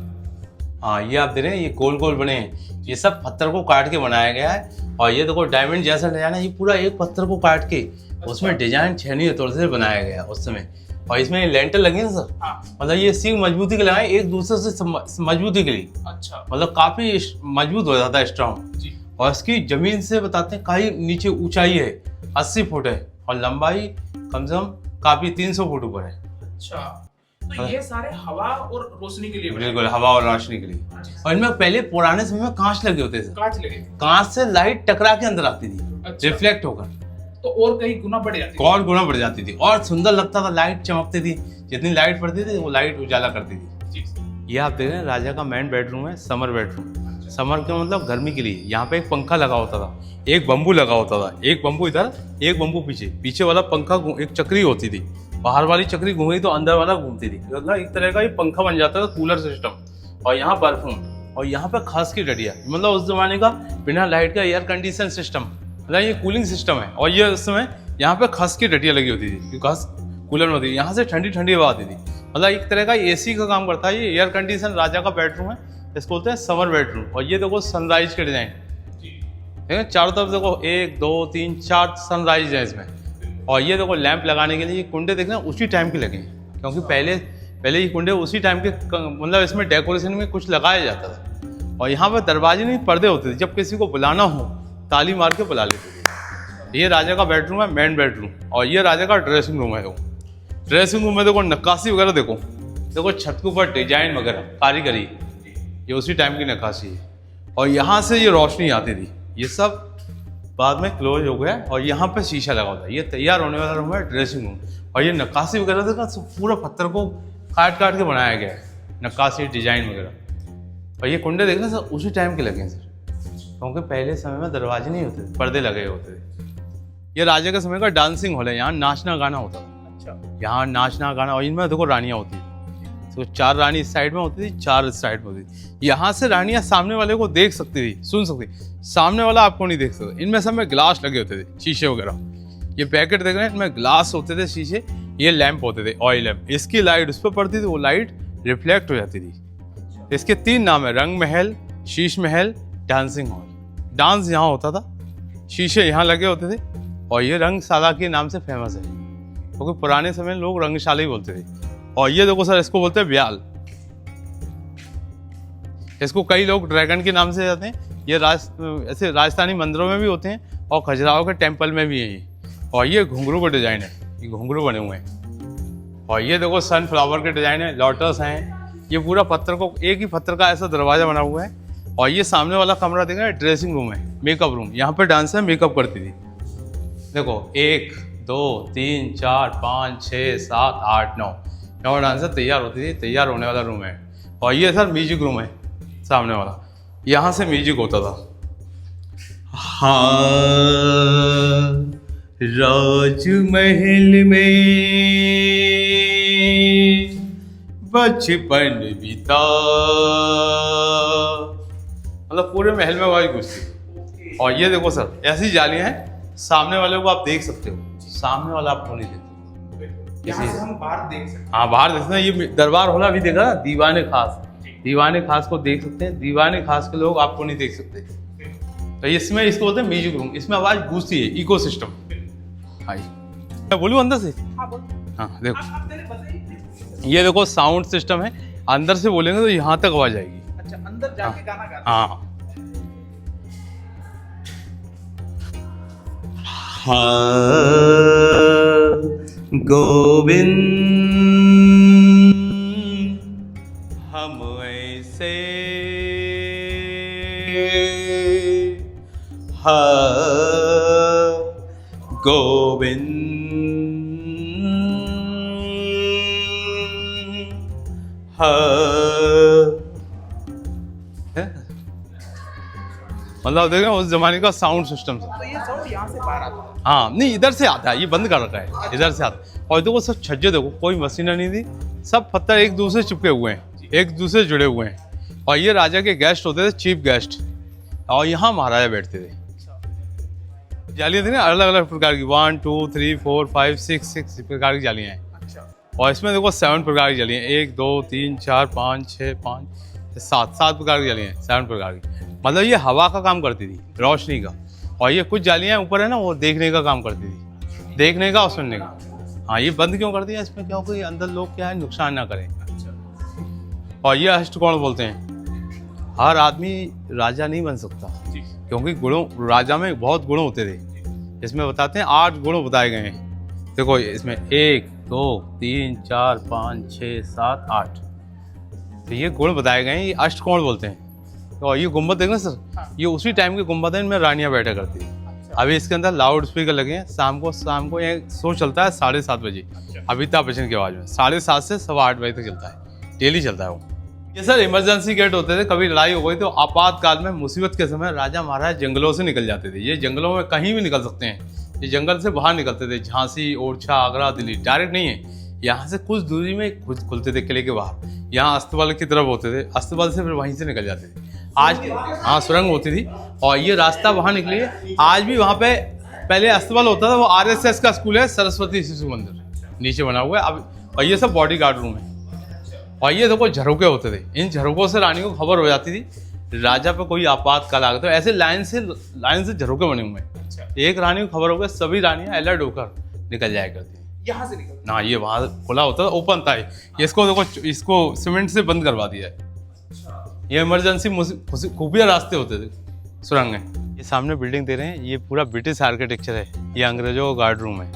हाँ, ये आप देख रहे हैं, ये गोल गोल बने हैं, ये सब पत्थर को काट के बनाया गया है। और ये देखो डायमंड जैसा डिजाइन है, ये पूरा एक पत्थर को काट के उसमें डिजाइन छेनी हथौड़े से बनाया गया उस समय। और इसमें लेंटर लगे ना सर, हाँ। मतलब ये सीख मजबूती के लगाए, एक दूसरे से मजबूती के लिए, अच्छा। मतलब काफी मजबूत हो जाता है, स्ट्रॉन्ग। जी। और इसकी जमीन से बताते हैं काफी नीचे ऊंचाई है 80 फुट है, और लंबाई कम से कम काफी 300 फुट ऊपर है। अच्छा, तो ये सारे हवा और रोशनी के लिए बने। बिल्कुल, हवा और रोशनी के लिए। और इनमें पहले पुराने समय में कांच लगे होते थे, कांच लगे, कांच से लाइट टकरा के अंदर आती थी। अच्छा। रिफ्लेक्ट होकर, तो और कहीं गुना बढ़ जाती और गुना बढ़ जाती थी, और सुंदर लगता था, लाइट चमकती थी, जितनी लाइट पड़ती थी वो लाइट उजाला करती थी। जी। ये आप देख रहे हैं राजा का मेन बेडरूम है, समर बेडरूम। समर का मतलब गर्मी के लिए। यहाँ पे एक पंखा लगा होता था, एक बम्बू लगा होता था, एक बम्बू इधर, एक बम्बू पीछे, पीछे वाला पंखा एक चक्री होती थी, बाहर वाली चक्री घूम रही तो अंदर वाला घूमती थी, मतलब एक तरह का ये पंखा बन जाता था, कूलर सिस्टम। और यहाँ बर्फ, और यहाँ पे खास की डडिया, मतलब उस जमाने का बिना लाइट का एयर कंडीशन सिस्टम, मतलब ये कूलिंग सिस्टम है। और ये उस समय यहाँ पे खस की डटिया लगी होती थी, क्योंकि खस कूलर में होती थी, यहाँ से ठंडी ठंडी हवा आती थी, मतलब एक तरह का एसी का काम करता है। ये एयर कंडीशन राजा का बेडरूम है, इसको बोलते हैं समर बेडरूम। और ये देखो सनराइज के डिजाइन, ठीक है, चारों तरफ देखो 1 2 3 4 सनराइज है इसमें। और ये देखो लैंप लगाने के लिए ये कुंडे देखना उसी टाइम के लगे, क्योंकि पहले ये कुंडे उसी टाइम के, मतलब इसमें डेकोरेशन में कुछ लगाया जाता था। और यहाँ पर दरवाजे नहीं, पर्दे होते थे, जब किसी को बुलाना हो ताली मार के बुला लेते थे। ये राजा का बेडरूम है, मेन बेडरूम। और ये राजा का ड्रेसिंग रूम है। देखो ड्रेसिंग रूम में देखो नक्काशी वगैरह, देखो छत के ऊपर डिजाइन वगैरह कारीगरी, ये उसी टाइम की नक्काशी है। और यहाँ से ये रोशनी आती थी, ये सब बाद में क्लोज हो गया। और यहाँ पे शीशा लगा होता है, ये तैयार होने वाला रूम है, ड्रेसिंग रूम। और ये नक्काशी वगैरह देखा, पूरा पत्थर को काट काट के बनाया गया है, नक्काशी डिजाइन वगैरह। और ये कुंडे देखना सर उसी टाइम के लगे हैं सर, क्योंकि पहले समय में दरवाजे नहीं होते थे, पर्दे लगे होते थे। ये राजा के समय का डांसिंग हॉल है, यहाँ नाचना गाना होता था। अच्छा। यहाँ नाचना गाना, और इनमें देखो रानियाँ होती थी, तो 4 रानी इस साइड में होती थी, 4 इस साइड में होती थी। यहाँ से रानियाँ सामने वाले को देख सकती थी, सुन सकती, सामने वाला आपको नहीं देख सकता। इनमें सब में ग्लास लगे होते थे, शीशे वगैरह। ये पैकेट देख रहे हैं, इनमें ग्लास होते थे, शीशे। ये लैंप होते थे, ऑयल लैंप, इसकी लाइट उस पर पड़ती थी, वो लाइट रिफ्लेक्ट हो जाती थी। इसके 3 नाम है, रंग महल, Sheesh Mahal, dancing hall. Dance यहाँ होता था, शीशे यहाँ लगे होते थे। और ये रंगशाला के नाम से फेमस है, क्योंकि पुराने समय में लोग रंगशाला ही बोलते थे। और ये देखो सर, इसको बोलते हैं ब्याल, इसको कई लोग ड्रैगन के नाम से जाते हैं। ये ऐसे राजस्थानी मंदिरों में भी होते हैं, और खजुराहो के टेम्पल में भी है ये। और ये घुंघरू का डिजाइन है, ये घुंघरू बने हुए हैं। और ये देखो सनफ्लावर के डिजाइन है, लोटस हैं। ये पूरा पत्थर को, एक ही पत्थर का ऐसा दरवाजा बना हुआ है। और ये सामने वाला कमरा देख रहे हैं, ड्रेसिंग रूम है, मेकअप रूम। यहाँ पे डांसर मेकअप करती थी। देखो 1 2 3 4 5 6 7 8 9 9 डांसर तैयार होती थी, तैयार होने वाला रूम है। और ये सर म्यूजिक रूम है सामने वाला, यहाँ से म्यूजिक होता था। हाँ, राजमहल में बचपन बीता, मतलब पूरे महल में आवाज गूंजती। और ये देखो सर, ऐसी जालियां हैं, सामने वाले को आप देख सकते हो, सामने वाला आपको नहीं देखते। यहाँ से हम बाहर देख सकते हैं। हाँ, बाहर देखते हैं। ये दरबार हॉल अभी देखा ना, दीवाने खास, दीवाने खास को देख सकते हैं, दीवाने खास के लोग आपको नहीं देख सकते। तो इसमें इसको बोलते हैं म्यूजिक रूम, इसमें आवाज गूंजती है, इको सिस्टम। हाँ, मैं बोलूँ अंदर से? हाँ देखो, ये देखो साउंड सिस्टम है, अंदर से बोलेंगे तो यहाँ तक आवाज आएगी। अच्छा, अंदर जाके गाना गाते हैं। हाँ गोविंद हम ऐसे गोविंद मतलब देखो उस जमाने का साउंड सिस्टम था। तो ये साउंड यहाँ से बाहर आता है। हाँ नहीं, इधर से आता है, ये बंद कर रखा है, इधर से आता है। और देखो सब छज्जे देखो, कोई मशीन नहीं थी, सब पत्थर एक दूसरे चिपके हुए हैं, एक दूसरे से जुड़े हुए हैं। और ये राजा के गेस्ट होते थे, चीफ गेस्ट, और यहाँ महाराजा बैठते थे। जालियाँ थी ना अलग अलग प्रकार की, 1 2 3 4 5 6 प्रकार की जालियाँ हैं। और इसमें देखो 7 प्रकार की जालियाँ, 1 2 3 4 5 6 5 7 प्रकार की जालियाँ हैं, 7 प्रकार की। मतलब ये हवा का काम करती थी, रोशनी का। और ये कुछ जालियाँ ऊपर है ना, वो देखने का काम करती थी, देखने का और सुनने का। हाँ, ये बंद क्यों कर दिया इसमें, क्योंकि अंदर लोग क्या है नुकसान ना करें। और ये अष्टकोण बोलते हैं। हर आदमी राजा नहीं बन सकता, क्योंकि गुणों, राजा में बहुत गुण होते थे। इसमें बताते हैं 8 गुण बताए गए हैं। देखो इसमें 1 2 3 4 5 6 7 8, तो ये गुण बताए गए हैं, ये अष्टकोण बोलते हैं। और ये गुम्बद देखना सर, ये उसी टाइम के गुम्बद है, इनमें रानियां बैठा करती थी। अभी इसके अंदर लाउड स्पीकर लगे हैं। शाम को ये शो चलता है 7:30 बजे, अमिताभ बच्चन की आवाज़ में, 7:30 से 8:15 बजे तक चलता है, डेली चलता है वो। ये सर इमरजेंसी गेट होते थे, कभी लड़ाई हो गई तो आपातकाल में, मुसीबत के समय राजा महाराज जंगलों से निकल जाते थे। ये जंगलों में कहीं भी निकल सकते हैं, ये जंगल से बाहर निकलते थे, झांसी, ओरछा, आगरा, दिल्ली, डायरेक्ट नहीं है, यहाँ से कुछ दूरी में खुलते थे किले के बाहर। यहाँ अस्तबल की तरफ होते थे, अस्तबल से फिर वहीं से निकल जाते थे। आज हाँ सुरंग होती थी, और ये रास्ता वहाँ निकली है। आज भी वहाँ पे पहले अस्तबल होता था, वो RSS का स्कूल है, सरस्वती शिशु मंदिर नीचे बना हुआ है अब। और ये सब बॉडी गार्ड रूम है। और ये देखो झरोके होते थे, इन झरोकों से रानी को खबर हो जाती थी राजा पे कोई आपातकाल आ गया, तो ऐसे लाइन से झरोके बने हुए हैं। एक रानी को खबर हो गया, सभी रानियां अलर्ट होकर निकल जाया करती हैं यहाँ से निकल ना। ये वहाँ खुला होता था, ओपन था। इसको देखो, इसको सीमेंट से बंद करवा दिया है। ये इमरजेंसी खुफिया रास्ते होते थे, सुरंग है। ये सामने बिल्डिंग दे रहे हैं, ये पूरा ब्रिटिश आर्किटेक्चर है। ये अंग्रेजों का गार्ड रूम है।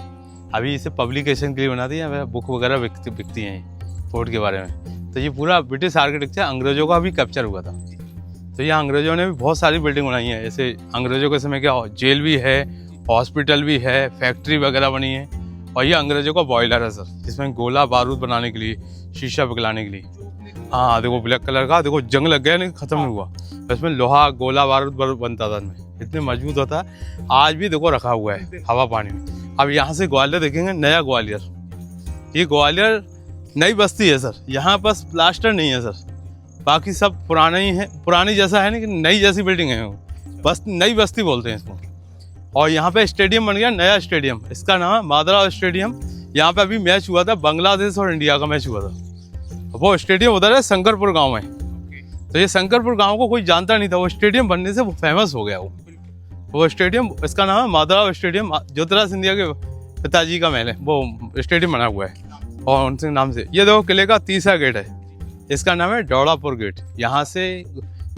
अभी इसे पब्लिकेशन के लिए बना दिया है, बुक वगैरह बिकती हैं फोर्ट के बारे में। तो ये पूरा ब्रिटिश आर्किटेक्चर अंग्रेजों का भी कैप्चर हुआ था। तो ये अंग्रेजों ने भी बहुत सारी बिल्डिंग बनाई है। जैसे अंग्रेजों के समय क्या जेल भी है, हॉस्पिटल भी है, फैक्ट्री वगैरह बनी है। और ये अंग्रेजों का बॉयलर है सर, जिसमें गोला बारूद बनाने के लिए, शीशा पिघलाने के लिए। हाँ देखो ब्लैक कलर का, देखो जंग लग गया नहीं, खत्म नहीं हुआ। इसमें लोहा गोला बारूद बनता था, इनमें इतने मजबूत होता है। आज भी देखो रखा हुआ है हवा पानी में। अब यहाँ से ग्वालियर देखेंगे, नया ग्वालियर। ये ग्वालियर नई बस्ती है सर, यहाँ बस प्लास्टर नहीं है सर, बाकी सब पुराना ही है। पुरानी जैसा है, लेकिन नई जैसी बिल्डिंग है वो, बस नई बस्ती बोलते हैं इसको। और यहाँ पे स्टेडियम बन गया, नया स्टेडियम, इसका नाम है मादरा स्टेडियम। यहाँ पे अभी मैच हुआ था, बांग्लादेश और इंडिया का मैच हुआ था। वो स्टेडियम उधर है, शंकरपुर गांव में। तो ये शंकरपुर गांव को कोई जानता नहीं था, वो स्टेडियम बनने से वो फेमस हो गया। वो स्टेडियम, इसका नाम है मादरा स्टेडियम। ज्योतिराज सिंधिया के पिताजी का महल है, वो स्टेडियम बना हुआ है और उनके नाम से। ये देखो किले का तीसरा गेट है, इसका नाम है डौड़ापुर गेट। यहाँ से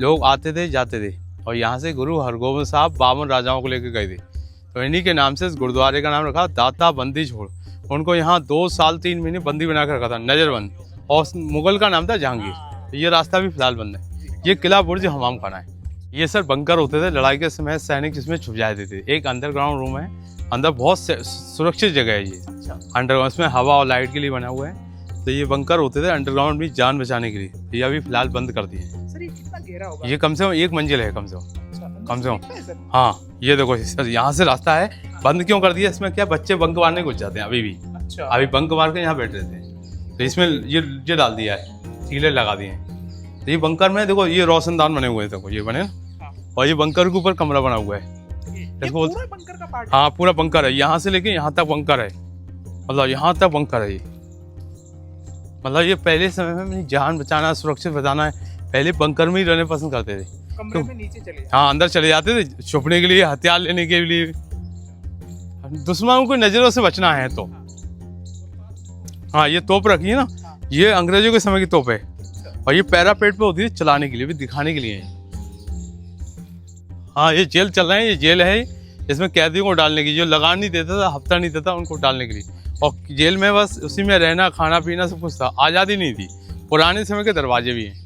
लोग आते थे जाते थे, और यहाँ से गुरु हरगोबिंद साहब 52 राजाओं को लेकर गए थे। तो इन्हीं के नाम से इस गुरुद्वारे का नाम रखा दाता बंदी छोड़। उनको यहाँ 2 साल 3 महीने बंदी बना कर रखा था, नज़रबंद। और मुगल का नाम था जहांगीर। ये रास्ता भी फिलहाल बंद है। ये किला बुर्ज हमाम खाना है। ये सर बंकर होते थे, लड़ाई के समय सैनिक जिसमें छुप जाते थे। एक अंडरग्राउंड रूम है, अंदर बहुत सुरक्षित जगह है ये। अंडरग्राउंड, इसमें हवा और लाइट के लिए बना हुआ है। तो ये बंकर होते थे अंडरग्राउंड में जान बचाने के लिए। ये अभी फिलहाल बंद कर दिए हैं। सर ये कितना गहरा होगा? ये कम से कम 1 मंजिल है, कम से कम। हाँ ये देखो सर, यहाँ से रास्ता है। बंद क्यों कर दिया? इसमें क्या बच्चे बंक मारने घुस जाते हैं अभी भी। अभी बंक मार के यहाँ बैठ रहते हैं, तो इसमें ये डाल दिया है, कीले लगा दिए हैं। तो ये बंकर में देखो, ये रोशनदान बने हुए हैं, देखो ये बने ना। और ये बंकर के ऊपर कमरा बना हुआ है, इसको पूरा बंकर का पार्ट। हाँ पूरा बंकर है, यहाँ से लेके यहाँ तक बंकर है। मतलब यहाँ तक बंकर है ये। मतलब ये पहले समय में अपनी जान बचाना, सुरक्षित बचाना है, पहले बंकर में ही रहने पसंद करते थे। कमरे में नीचे चले जाते। हाँ अंदर चले जाते थे छुपने के लिए, हथियार लेने के लिए, दुश्मनों की नजरों से बचना है तो। हाँ ये तोप रखी है ना, ये अंग्रेजों के समय की तोप है। और ये पैरापेट पे होती है चलाने के लिए भी, दिखाने के लिए। हाँ ये जेल चल रहा है, ये जेल है, इसमें कैदियों को डालने की, जो लगान नहीं देता था, हफ्ता नहीं देता उनको डालने के लिए। और जेल में बस उसी में रहना, खाना पीना सब कुछ था, आज़ादी नहीं थी। पुराने समय के दरवाजे भी हैं।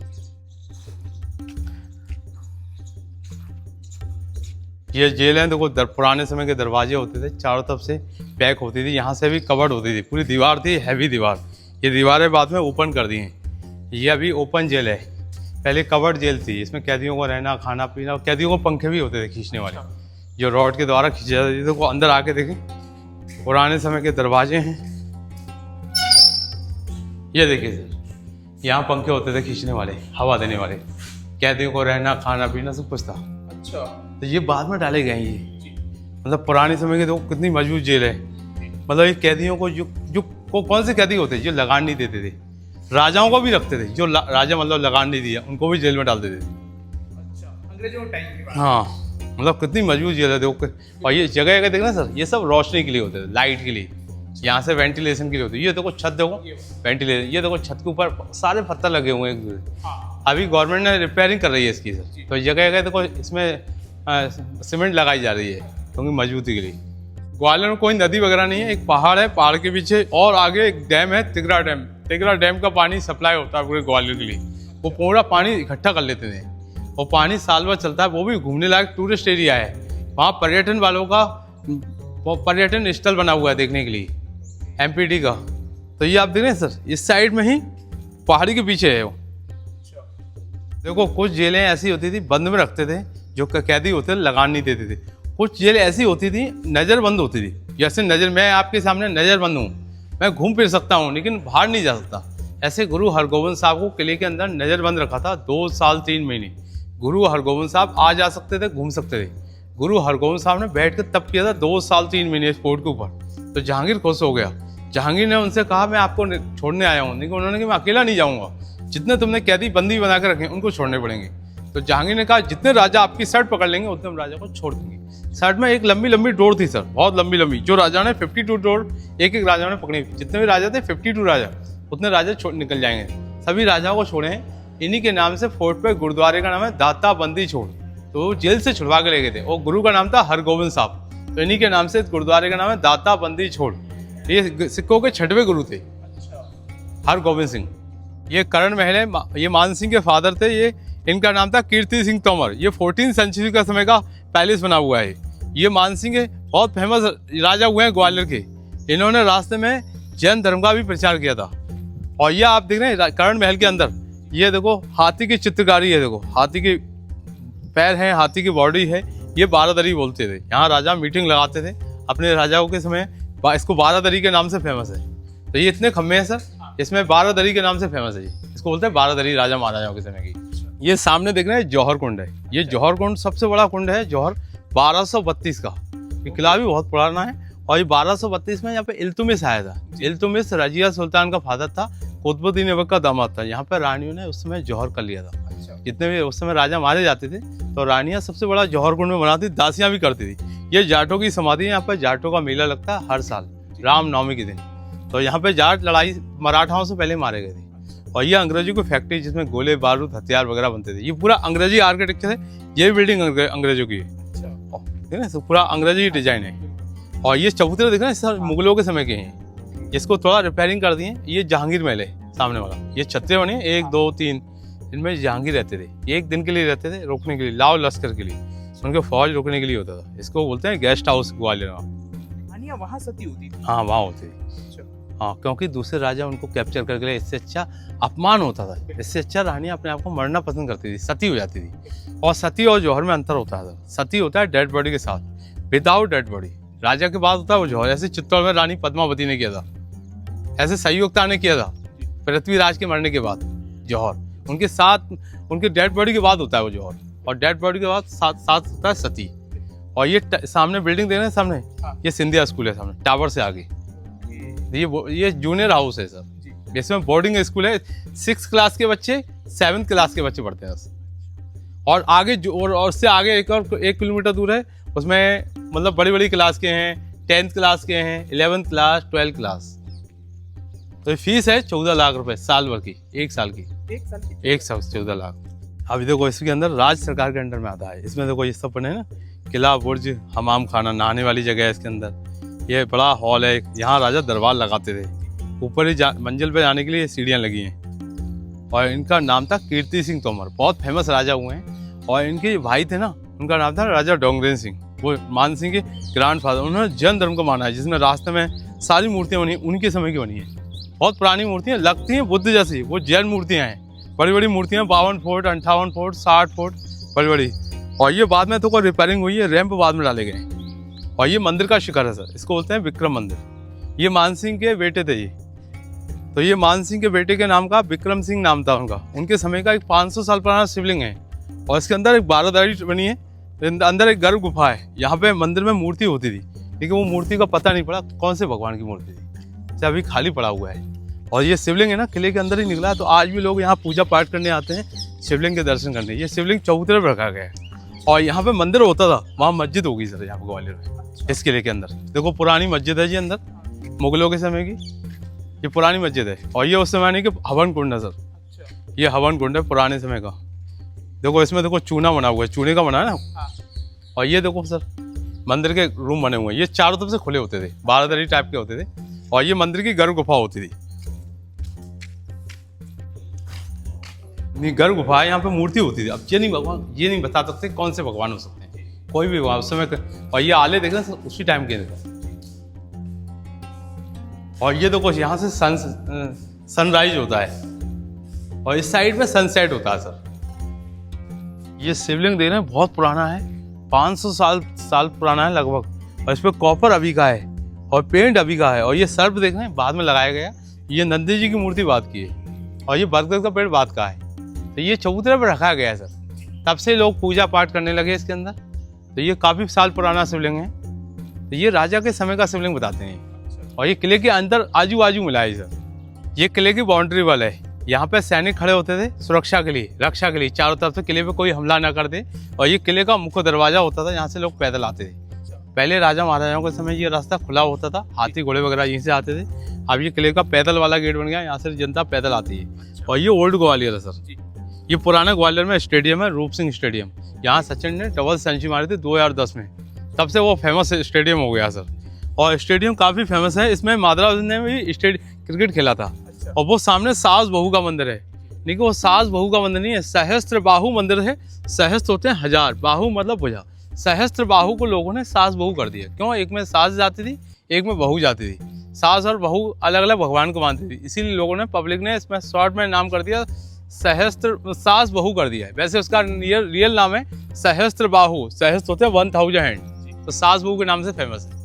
ये जेल है, देखो पुराने समय के दरवाजे होते थे, चारों तरफ से पैक होती थी, यहाँ से भी कवर्ड होती थी, पूरी दीवार थी, हैवी दीवार। ये दीवारें बाद में ओपन कर दी हैं। ये अभी ओपन जेल है, पहले कवर्ड जेल थी। इसमें कैदियों को रहना, खाना पीना, कैदियों को पंखे भी होते थे खींचने वाले, जो रॉड के द्वारा खींचे जाते थे। देखो अंदर आके देखें, पुराने समय के दरवाजे हैं। ये देखिए सर, यहाँ पंखे होते थे खींचने वाले, हवा देने वाले, कैदियों को रहना, खाना पीना सब कुछ था। अच्छा। तो ये बाद में डाले गए हैं ये, मतलब पुराने समय के, देखो कितनी मजबूत जेल है। मतलब ये कैदियों को जो कौन से कैदी होते जो लगान नहीं देते थे, राजाओं को भी रखते थे, जो राजा मतलब लगान नहीं दिया उनको भी जेल में डाल देते थे। अच्छा, अंग्रेजों के टाइम की बात। हाँ, मतलब कितनी मजबूत जेल है देखो। और ये जगह जगह देखना सर, ये सब रोशनी के लिए होते थे, लाइट के लिए, यहाँ से वेंटिलेशन के लिए होती है। ये देखो छत, देखो वेंटिलेशन, ये देखो छत के ऊपर सारे पत्थर लगे हुए हैं। हाँ। अभी गवर्नमेंट ने रिपेयरिंग कर रही है इसकी सर, तो जगह जगह देखो इसमें सीमेंट लगाई जा रही है क्योंकि मजबूती के लिए। ग्वालियर में कोई नदी वगैरह नहीं है, एक पहाड़ है, पहाड़ के पीछे और आगे एक डैम है, तिगरा डैम। तिगरा डैम का पानी सप्लाई होता है पूरे ग्वालियर के लिए। वो पूरा पानी इकट्ठा कर लेते थे, वो पानी साल भर चलता है। वो भी घूमने लायक टूरिस्ट एरिया है, वहाँ पर्यटन वालों का पर्यटन स्थल बना हुआ है देखने के लिए, एमपीडी का। तो ये आप देख रहे हैं सर, इस साइड में ही पहाड़ी के पीछे है वो। देखो कुछ जेलें ऐसी होती थी बंद में रखते थे, जो कैदी होते थे लगान नहीं देते थे। कुछ जेलें ऐसी होती थी नज़रबंद होती थी, जैसे मैं आपके सामने नज़रबंद हूँ, मैं घूम फिर सकता हूँ लेकिन बाहर नहीं जा सकता। ऐसे गुरु हरगोबिंद साहब को किले के अंदर नज़रबंद रखा था 2 साल 3 महीने। गुरु हरगोबिंद साहब आ जा सकते थे, घूम सकते थे। गुरु हरगोबिंद साहब ने बैठ कर तप किया था 2 साल 3 महीने इस फोर्ट के ऊपर। तो जहांगीर खुश हो गया। जहांगीर ने उनसे कहा मैं आपको छोड़ने आया हूँ, लेकिन उन्होंने कहा मैं अकेला नहीं जाऊँगा, जितने तुमने कैदी बंदी बना कर रखे उनको छोड़ने पड़ेंगे। तो जहांगीर ने कहा जितने राजा आपकी शर्ट पकड़ लेंगे उतने हम राजा को छोड़ देंगे। शर्ट में एक लंबी लंबी डोर थी सर, बहुत लंबी लंबी, जो राजा ने 52 डोर एक एक राजा ने पकड़ी। जितने भी राजा थे 52 राजा, उतने राजा निकल जाएंगे। सभी राजाओं को छोड़े हैं। इन्हीं के नाम से फोर्ट पे गुरुद्वारे का नाम है दाता बंदी छोड़। तो जेल से छुड़वा के ले गए थे, और गुरु का नाम था हरगोबिंद साहब, तो इन्हीं के नाम से गुरुद्वारे का नाम है दाता बंदी छोड़। ये सिखों के 6वें गुरु थे हरगोबिंद सिंह। ये करण महल है, ये मान सिंह के फादर थे, ये इनका नाम था कीर्ति सिंह तोमर। ये 14वीं सेंचुरी का समय का पैलेस बना हुआ है। ये मान सिंह के बहुत फेमस राजा हुए हैं ग्वालियर के। इन्होंने रास्ते में जैन धर्म का भी प्रचार किया था। और ये आप देख रहे हैं करण महल के अंदर, ये देखो हाथी की चित्रकारी है, देखो हाथी के पैर हैं, हाथी की बॉडी है। ये 12 दरी बोलते थे, यहाँ राजा मीटिंग लगाते थे अपने राजाओं के समय। इसको 12 दरी के नाम से फेमस है। तो ये इतने खम्भे हैं सर, इसमें 12 दरी के नाम से फेमस है। इसको बोलते हैं 12 दरी राजा महाराजाओं के समय की। ये सामने देख रहे हैं जौहर कुंड है। ये जौहर कुंड सबसे बड़ा कुंड है, जौहर 1232 का। ये किला भी बहुत पुराना है। और ये 1232 में यहाँ पे इल्तुमिश आया था। इल्तुमिश रजिया सुल्तान का फादर था, कुतुबुद्दीन ऐबक का दामाद था। यहाँ पे रानियों ने उस समय जौहर कर लिया था। जितने भी उस समय राजा मारे जाते थे तो रानियाँ सबसे बड़ा जौहर कुंड में बनाती, दासियाँ भी करती थी। ये जाटों की समाधि है। यहाँ पर जाटों का मेला लगता है हर साल रामनवमी के दिन। तो यहाँ पे जाट लड़ाई मराठाओं से पहले मारे गए थे। और ये अंग्रेजों की फैक्ट्री जिसमें गोले बारूद हथियार वगैरह बनते थे। ये पूरा अंग्रेजी आर्किटेक्चर है। ये बिल्डिंग अंग्रेजों की है, ठीक है ना, पूरा अंग्रेजी डिजाइन है। और ये चबूतरे देख रहे हैं सर, मुगलों के समय के हैं। इसको थोड़ा रिपेयरिंग कर दिए। ये जहांगीर महल है सामने वाला। ये छत्ते बने 1 2 3, इनमें जहांगीर रहते थे। 1 दिन के लिए रहते थे, रोकने के लिए, लाव लश्कर के लिए, उनके फौज रोकने के लिए होता था। इसको बोलते हैं गेस्ट हाउस ग्वालियर में। वहाँ सती होती थी? हाँ, वहाँ होती थी। हाँ, क्योंकि दूसरे राजा उनको कैप्चर करके लिए, इससे अच्छा अपमान होता था। इससे अच्छा रानियाँ अपने आप को मरना पसंद करती थी, सती हो जाती थी। और सती और जौहर में अंतर होता था। सती होता है डेड बॉडी के साथ, विदाउट डेड बॉडी। राजा के बाद होता है वो जौहर। ऐसे चित्तौड़ में रानी पद्मावती ने किया था, ऐसे संयुक्ता ने किया था पृथ्वीराज के मरने के बाद जौहर। उनके साथ उनके डेड बॉडी के बाद होता है वो जौहर। और डेड बॉडी के बाद साथ होता है सती। और ये सामने बिल्डिंग देख रहे हैं सामने, ये सिंधिया स्कूल है सामने टावर से आगे। ये जूनियर हाउस है सर। इसमें बोर्डिंग स्कूल है। 6th क्लास के बच्चे 7th क्लास के बच्चे पढ़ते हैं। और आगे और उससे आगे 1 किलोमीटर दूर है, उसमें मतलब बड़ी बड़ी क्लास के हैं, 10th क्लास के हैं, 11th क्लास, 12th क्लास। तो फीस है 14 लाख रुपए साल भर की, 1 साल की। 1 साल 14 लाख। अभी देखो इसके अंदर राज्य सरकार के अंडर में आता है। इसमें देखो ये सब बने ना, किला, बुर्ज, हमाम खाना, नहाने वाली जगह है इसके अंदर। ये बड़ा हॉल है, यहाँ राजा दरबार लगाते थे। ऊपर ही मंजिल पे जाने के लिए सीढ़ियाँ लगी हैं। और इनका नाम था कीर्ति सिंह तोमर, बहुत फेमस राजा हुए हैं। और इनके भाई थे ना, उनका नाम था राजा डोंगरेन सिंह। वो मान सिंह के ग्रैंडफादर, उन्होंने जैन धर्म को माना है, जिसमें रास्ते में सारी मूर्तियाँ बनी उनके समय की बनी है। बहुत पुरानी मूर्तियाँ लगती हैं बुद्ध जैसी, वो जैन मूर्तियाँ हैं। बड़ी बड़ी मूर्तियाँ 52 फुट 58 फुट 60 फुट बड़ी बड़ी। और ये बाद में तो कोई रिपेयरिंग हुई है, रैंप बाद में डाले गए। और ये मंदिर का शिखर है सर, इसको बोलते हैं विक्रम मंदिर। ये मान सिंह के बेटे थे ये, तो ये मान सिंह के बेटे के नाम का विक्रम सिंह नाम था उनका। उनके समय का एक 500 साल पुराना शिवलिंग है और इसके अंदर एक 12 बनी है, अंदर एक गर्भ गुफा है। यहाँ पे मंदिर में मूर्ति होती थी, लेकिन वो मूर्ति का पता नहीं पड़ा कौन से भगवान की मूर्ति थी, से अभी खाली पड़ा हुआ है। और ये शिवलिंग है ना, किले के अंदर ही निकला है, तो आज भी लोग यहाँ पूजा पाठ करने आते हैं, शिवलिंग के दर्शन करने। ये शिवलिंग चौतरफ रखा गया है और यहाँ पे मंदिर होता था, वहाँ मस्जिद होगी सर यहाँ पे ग्वालियर में, इस किले के अंदर। देखो पुरानी मस्जिद है जी अंदर, मुगलों के समय की ये पुरानी मस्जिद है। और ये उस समय नहीं कि हवन कुंड है सर, ये हवन कुंड है पुराने समय का। देखो इसमें देखो चूना बना हुआ है, चूने का बना है ना। और ये देखो सर मंदिर के रूम बने हुए हैं, ये चारों तरफ से खुले होते थे, 12 टाइप के होते थे। और ये मंदिर की गर्भ गुफा होती थी, गर्भ गुफा है, यहाँ पे मूर्ति होती थी। अब ये नहीं बता सकते कौन से भगवान हो सकते हैं, कोई भी भगवान उस समय। और ये आले देख रहे हैं उसी टाइम के देखो। और ये देखो यहाँ से सनराइज होता है और इस साइड में सनसेट होता है सर। ये शिवलिंग देख रहे हैं बहुत पुराना है, 500 साल पुराना है लगभग। और इस पर कॉपर अभी का है और पेंट अभी का है। और ये सर्प देख रहे हैं बाद में लगाया गया, ये नंदी जी की मूर्ति बात की है और ये बरगद का पेड़ बात का है। तो ये चबूतरे पर रखा गया है सर, तब से लोग पूजा पाठ करने लगे इसके अंदर। तो ये काफ़ी साल पुराना शिवलिंग है, तो ये राजा के समय का शिवलिंग बताते हैं। और ये किले के अंदर आजू बाजू मिला है सर। ये किले की बाउंड्री वाल है, यहाँ पे सैनिक खड़े होते थे सुरक्षा के लिए, रक्षा के लिए, चारों तरफ से किले पे कोई हमला ना कर दे। और ये किले का मुख्य दरवाजा होता था, यहाँ से लोग पैदल आते थे। पहले राजा महाराजाओं के समय ये रास्ता खुला होता था, हाथी घोड़े वगैरह यहीं से आते थे। अब ये किले का पैदल वाला गेट बन गया, यहाँ से जनता पैदल आती है। और ये ओल्ड ग्वालियर है सर, ये पुराना ग्वालियर में स्टेडियम है, रूप सिंह स्टेडियम। यहाँ सचिन ने डबल सेंचुरी मारी थी 2010 में, तब से वो फेमस स्टेडियम हो गया सर। और स्टेडियम काफ़ी फेमस है, इसमें माधवराव ने भी क्रिकेट खेला था। और वो सामने सास बहू का मंदिर है, लेकिन वो सास बहू का मंदिर नहीं है, सहस्त्र बाहु मंदिर है। सहस्त्र होते हैं 1000, बाहु मतलब भुजा। सहस्त्र बाहु को लोगों ने सास बहू कर दिया, क्यों? एक में सास जाती थी, एक में बहू जाती थी। सास और बहू अलग अलग भगवान को मानती थी, इसीलिए लोगों ने, पब्लिक ने इसमें शॉर्ट में नाम कर दिया सहस्त्र, सास बहू कर दिया है। वैसे उसका रियल नाम है सहस्त्र बाहु। सहस्त्र होते हैं 1000, तो सास बहू के नाम से फेमस है।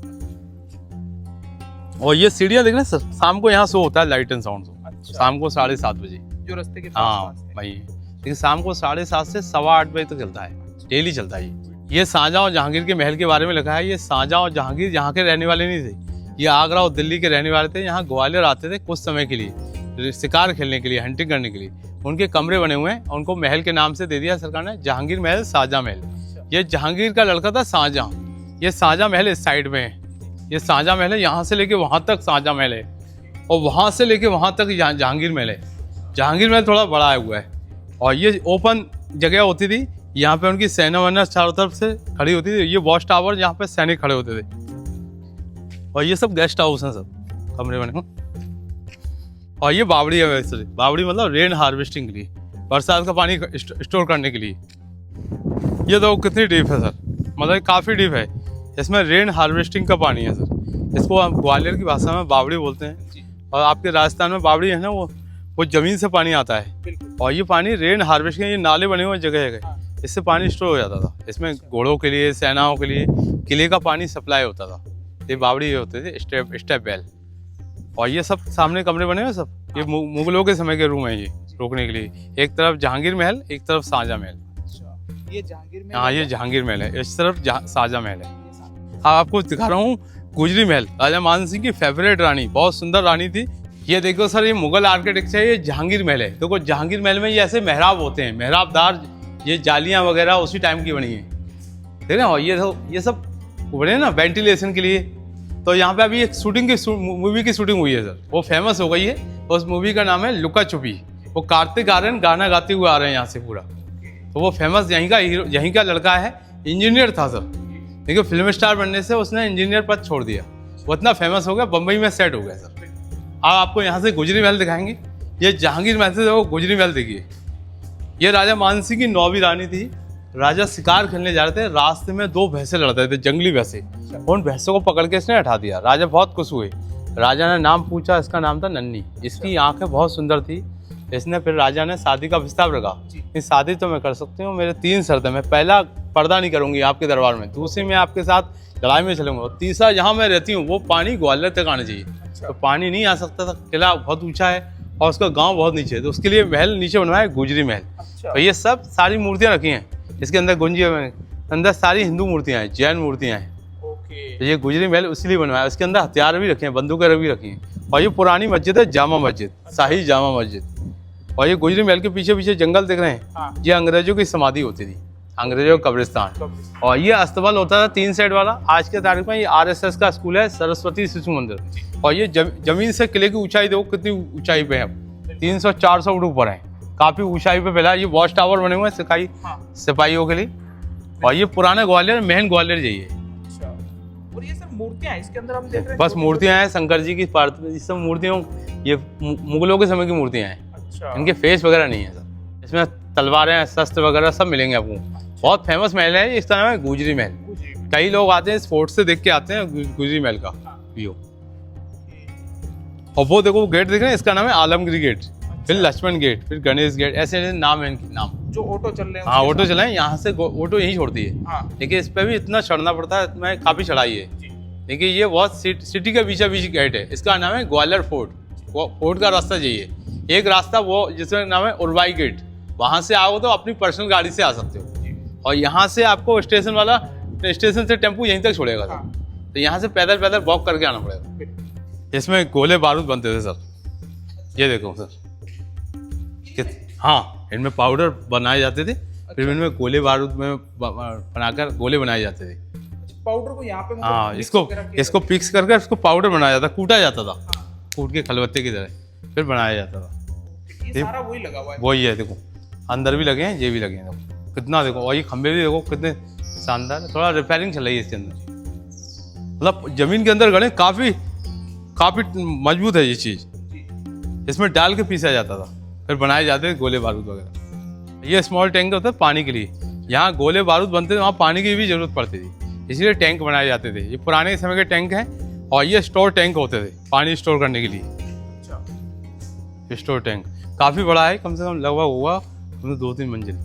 और ये सीढ़ियाँ देख रहे हैं सर, शाम को यहाँ शो होता है लाइट एंड साउंड शो। अच्छा। शाम को 7:30 बजे जो रास्ते के हाँ भाई, लेकिन शाम को 7:30 से 8:15 बजे तक चलता है, डेली चलता है। ये शाहजहां और जहांगीर के महल के बारे में लिखा है। ये शाहजहां और जहांगीर यहाँ के रहने वाले नहीं थे, ये आगरा और दिल्ली के रहने वाले थे। यहाँ ग्वालियर आते थे कुछ समय के लिए, शिकार खेलने के लिए, हंटिंग करने के लिए। उनके कमरे बने हुए हैं, उनको महल के नाम से दे दिया सरकार ने, जहांगीर महल, शाहजहां महल। ये जहांगीर का लड़का था शाहजहां। ये शाहजहां महल इस साइड में है, ये शाहजहां महल है। यहाँ से लेके वहाँ तक शाहजहां महल है और वहाँ से लेके वहाँ तक जहांगीर महल है। जहांगीर महल थोड़ा बड़ा हुआ है। और ये ओपन जगह होती थी, यहाँ पे उनकी सेना वना चारों तरफ से खड़ी होती थी। ये वॉच टावर, यहाँ पे सैनिक खड़े होते थे। और ये सब गेस्ट हाउस हैं, सब कमरे बने हुए। और ये बावड़ी है, वैसे बावड़ी मतलब रेन हार्वेस्टिंग के लिए, बरसात का पानी स्टोर करने के लिए। ये तो कितनी डीप है सर, मतलब काफ़ी डीप है। इसमें रेन हार्वेस्टिंग का पानी है सर, इसको हम ग्वालियर की भाषा में बावड़ी बोलते हैं। और आपके राजस्थान में बावड़ी है ना, वो ज़मीन से पानी आता है। और ये पानी रेन हार्वेस्टिंग, ये नाले बने हुए जगह जगह, इससे पानी स्टोर हो जाता था। इसमें घोड़ों के लिए, सेनाओं के लिए, किले का पानी सप्लाई होता था। ये बावड़ी होते थे, स्टेप वेल। और ये सब सामने कमरे बने हुए सब, ये मुगलों के समय के रूम है ये, रोकने के लिए। एक तरफ जहांगीर महल, एक तरफ शाहजहां महल। ये जहांगीर महल? हाँ, ये जहांगीर महल है, इस तरफ शाहजहां महल है। आपको दिखा रहा हूँ गुजरी महल, राजा मान सिंह की फेवरेट रानी, बहुत सुंदर रानी थी। ये देखो सर, ये मुगल आर्किटेक्चर है, ये जहांगीर महल है। देखो जहांगीर महल में ये ऐसे मेहराब होते हैं, मेहराबदार, ये जालियाँ वगैरह उसी टाइम की बनी है, ठीक है। और ये सब बने ना वेंटिलेशन के लिए। तो यहाँ पे अभी एक मूवी की शूटिंग हुई है सर, वो फेमस हो गई है। उस मूवी का नाम है लुका छुपी। वो कार्तिक आर्यन गाना गाते हुए आ रहे हैं यहाँ से पूरा। तो वो फेमस यहीं का हीरो, यहीं का लड़का है, इंजीनियर था सर, लेकिन फिल्म स्टार बनने से उसने इंजीनियर पद छोड़ दिया। वो इतना फेमस हो गया, बम्बई में सेट हो गया सर। अब आपको यहाँ से गुजरी महल दिखाएंगे। ये जहांगीर महल से वो गुजरी महल देखिए। ये राजा मान सिंह की 9वीं रानी थी, राजा शिकार खेलने जा रहे थे, रास्ते में दो भैंसे लड़ रहे थे, जंगली भैंसे। उन भैंसों को पकड़ के इसने हटा दिया। राजा बहुत खुश हुए। राजा ने नाम पूछा, इसका नाम था नन्ही। इसकी आंखें बहुत सुंदर थी। इसने फिर राजा ने शादी का प्रस्ताव रखा कि शादी तो मैं कर सकती हूँ, मेरे 3 शर्त है। मैं पहला पर्दा नहीं करूंगी आपके दरबार में, दूसरी मैं आपके साथ लड़ाई में चलूंगा, और तीसरा जहाँ मैं रहती हूँ वो पानी ग्वालियर तक आना चाहिए। तो पानी नहीं आ सकता था, किला बहुत ऊंचा है और उसका गांव बहुत नीचे है, तो उसके लिए महल नीचे बनवाया, गुजरी महल। तो ये सब सारी मूर्तियाँ रखी हैं इसके अंदर। गुंजी अंदर सारी हिंदू मूर्तियाँ हैं, जैन मूर्तियाँ हैं। तो ये गुजरी महल इसलिए बनवाया। उसके अंदर हथियार भी रखे हैं, बंदूकें भी रखी हैं। और ये पुरानी मस्जिद है, जामा मस्जिद, शाही जामा मस्जिद। और ये गुजरी महल के पीछे पीछे जंगल दिख रहे हैं, ये अंग्रेजों की समाधि होती थी, अंग्रेजों का कब्रिस्तान। और ये अस्तबल होता था 3 साइड वाला। आज के तारीख में ये RSS का स्कूल है, सरस्वती शिशु मंदिर। और ये जमीन से किले की ऊंचाई देखो कितनी ऊंचाई पे है, 300-400 फुट ऊपर है, काफी ऊंचाई पे फैला। ये वॉच टावर बने हुए हैं सिपाहियों के लिए। और ये पुराने ग्वालियर, मेन ग्वालियर यही है। और ये सब मूर्तियां इसके अंदर हम देख रहे हैं, बस मूर्तियां हैं शंकर जी की। इस सब मूर्तियों, ये मुगलों के समय की मूर्तियां हैं। इनके फेस वगैरह नहीं है सर। इसमें तलवारें, शस्त्र वगैरह सब मिलेंगे आपको। बहुत फेमस महल है, इसका नाम है गुजरी महल। कई लोग आते हैं इस फोर्ट से देख के आते हैं गुजरी महल का व्यू। और वो देखो गेट देख रहे हैं, इसका नाम है आलमगिरी गेट, फिर लक्ष्मण गेट, फिर गणेश गेट, ऐसे नाम है इनके नाम। जो ऑटो चल रहे हैं, हाँ ऑटो चलाए, यहाँ से ऑटो यहीं छोड़ती है। देखिए इस पे भी इतना चढ़ना पड़ता है, मैं काफी चढ़ाई है। देखिए ये बहुत सिटी के बीचों बीच गेट है। इसका नाम है ग्वालियर फोर्ट। फोर्ट का रास्ता यही है। एक रास्ता वो जिसका नाम है उर्वाई गेट, वहाँ से आओ तो अपनी पर्सनल गाड़ी से आ सकते हो। और यहाँ से आपको स्टेशन से टेम्पू यहीं तक छोड़ेगा सर। तो यहाँ से पैदल पैदल वॉक करके आना पड़ेगा। इसमें गोले बारूद बनते थे सर, ये देखो सर। हाँ, इनमें पाउडर बनाए जाते थे, फिर इनमें गोले बारूद में बनाकर गोले बनाए जाते थे। पाउडर को यहाँ पे हाँ, इसको पिक्स करके इसको पाउडर बनाया जाता, कूटा जाता था, कूट के खलबत्ते की तरह फिर बनाया जाता था। ये सारा वही लगा हुआ है, वही है। देखो अंदर भी लगे हैं, ये भी लगे हैं, देखो कितना, देखो। और ये खंभे भी देखो कितने शानदार है। थोड़ा रिपेयरिंग चल रही है इसके अंदर, मतलब जमीन के अंदर गड़े, काफी मजबूत है ये चीज। इसमें डाल के पीसा जाता था, फिर बनाए जाते थे गोले बारूद वगैरह। ये स्मॉल टैंक होता है पानी के लिए, यहाँ गोले बारूद बनते थे, वहाँ पानी की भी जरूरत पड़ती थी, इसलिए टैंक बनाए जाते थे। ये पुराने समय के टैंक हैं। और ये स्टोर टैंक होते थे, पानी स्टोर करने के लिए। स्टोर टैंक काफी बड़ा है, कम से कम लगभग हुआ 2-3 मंजिल,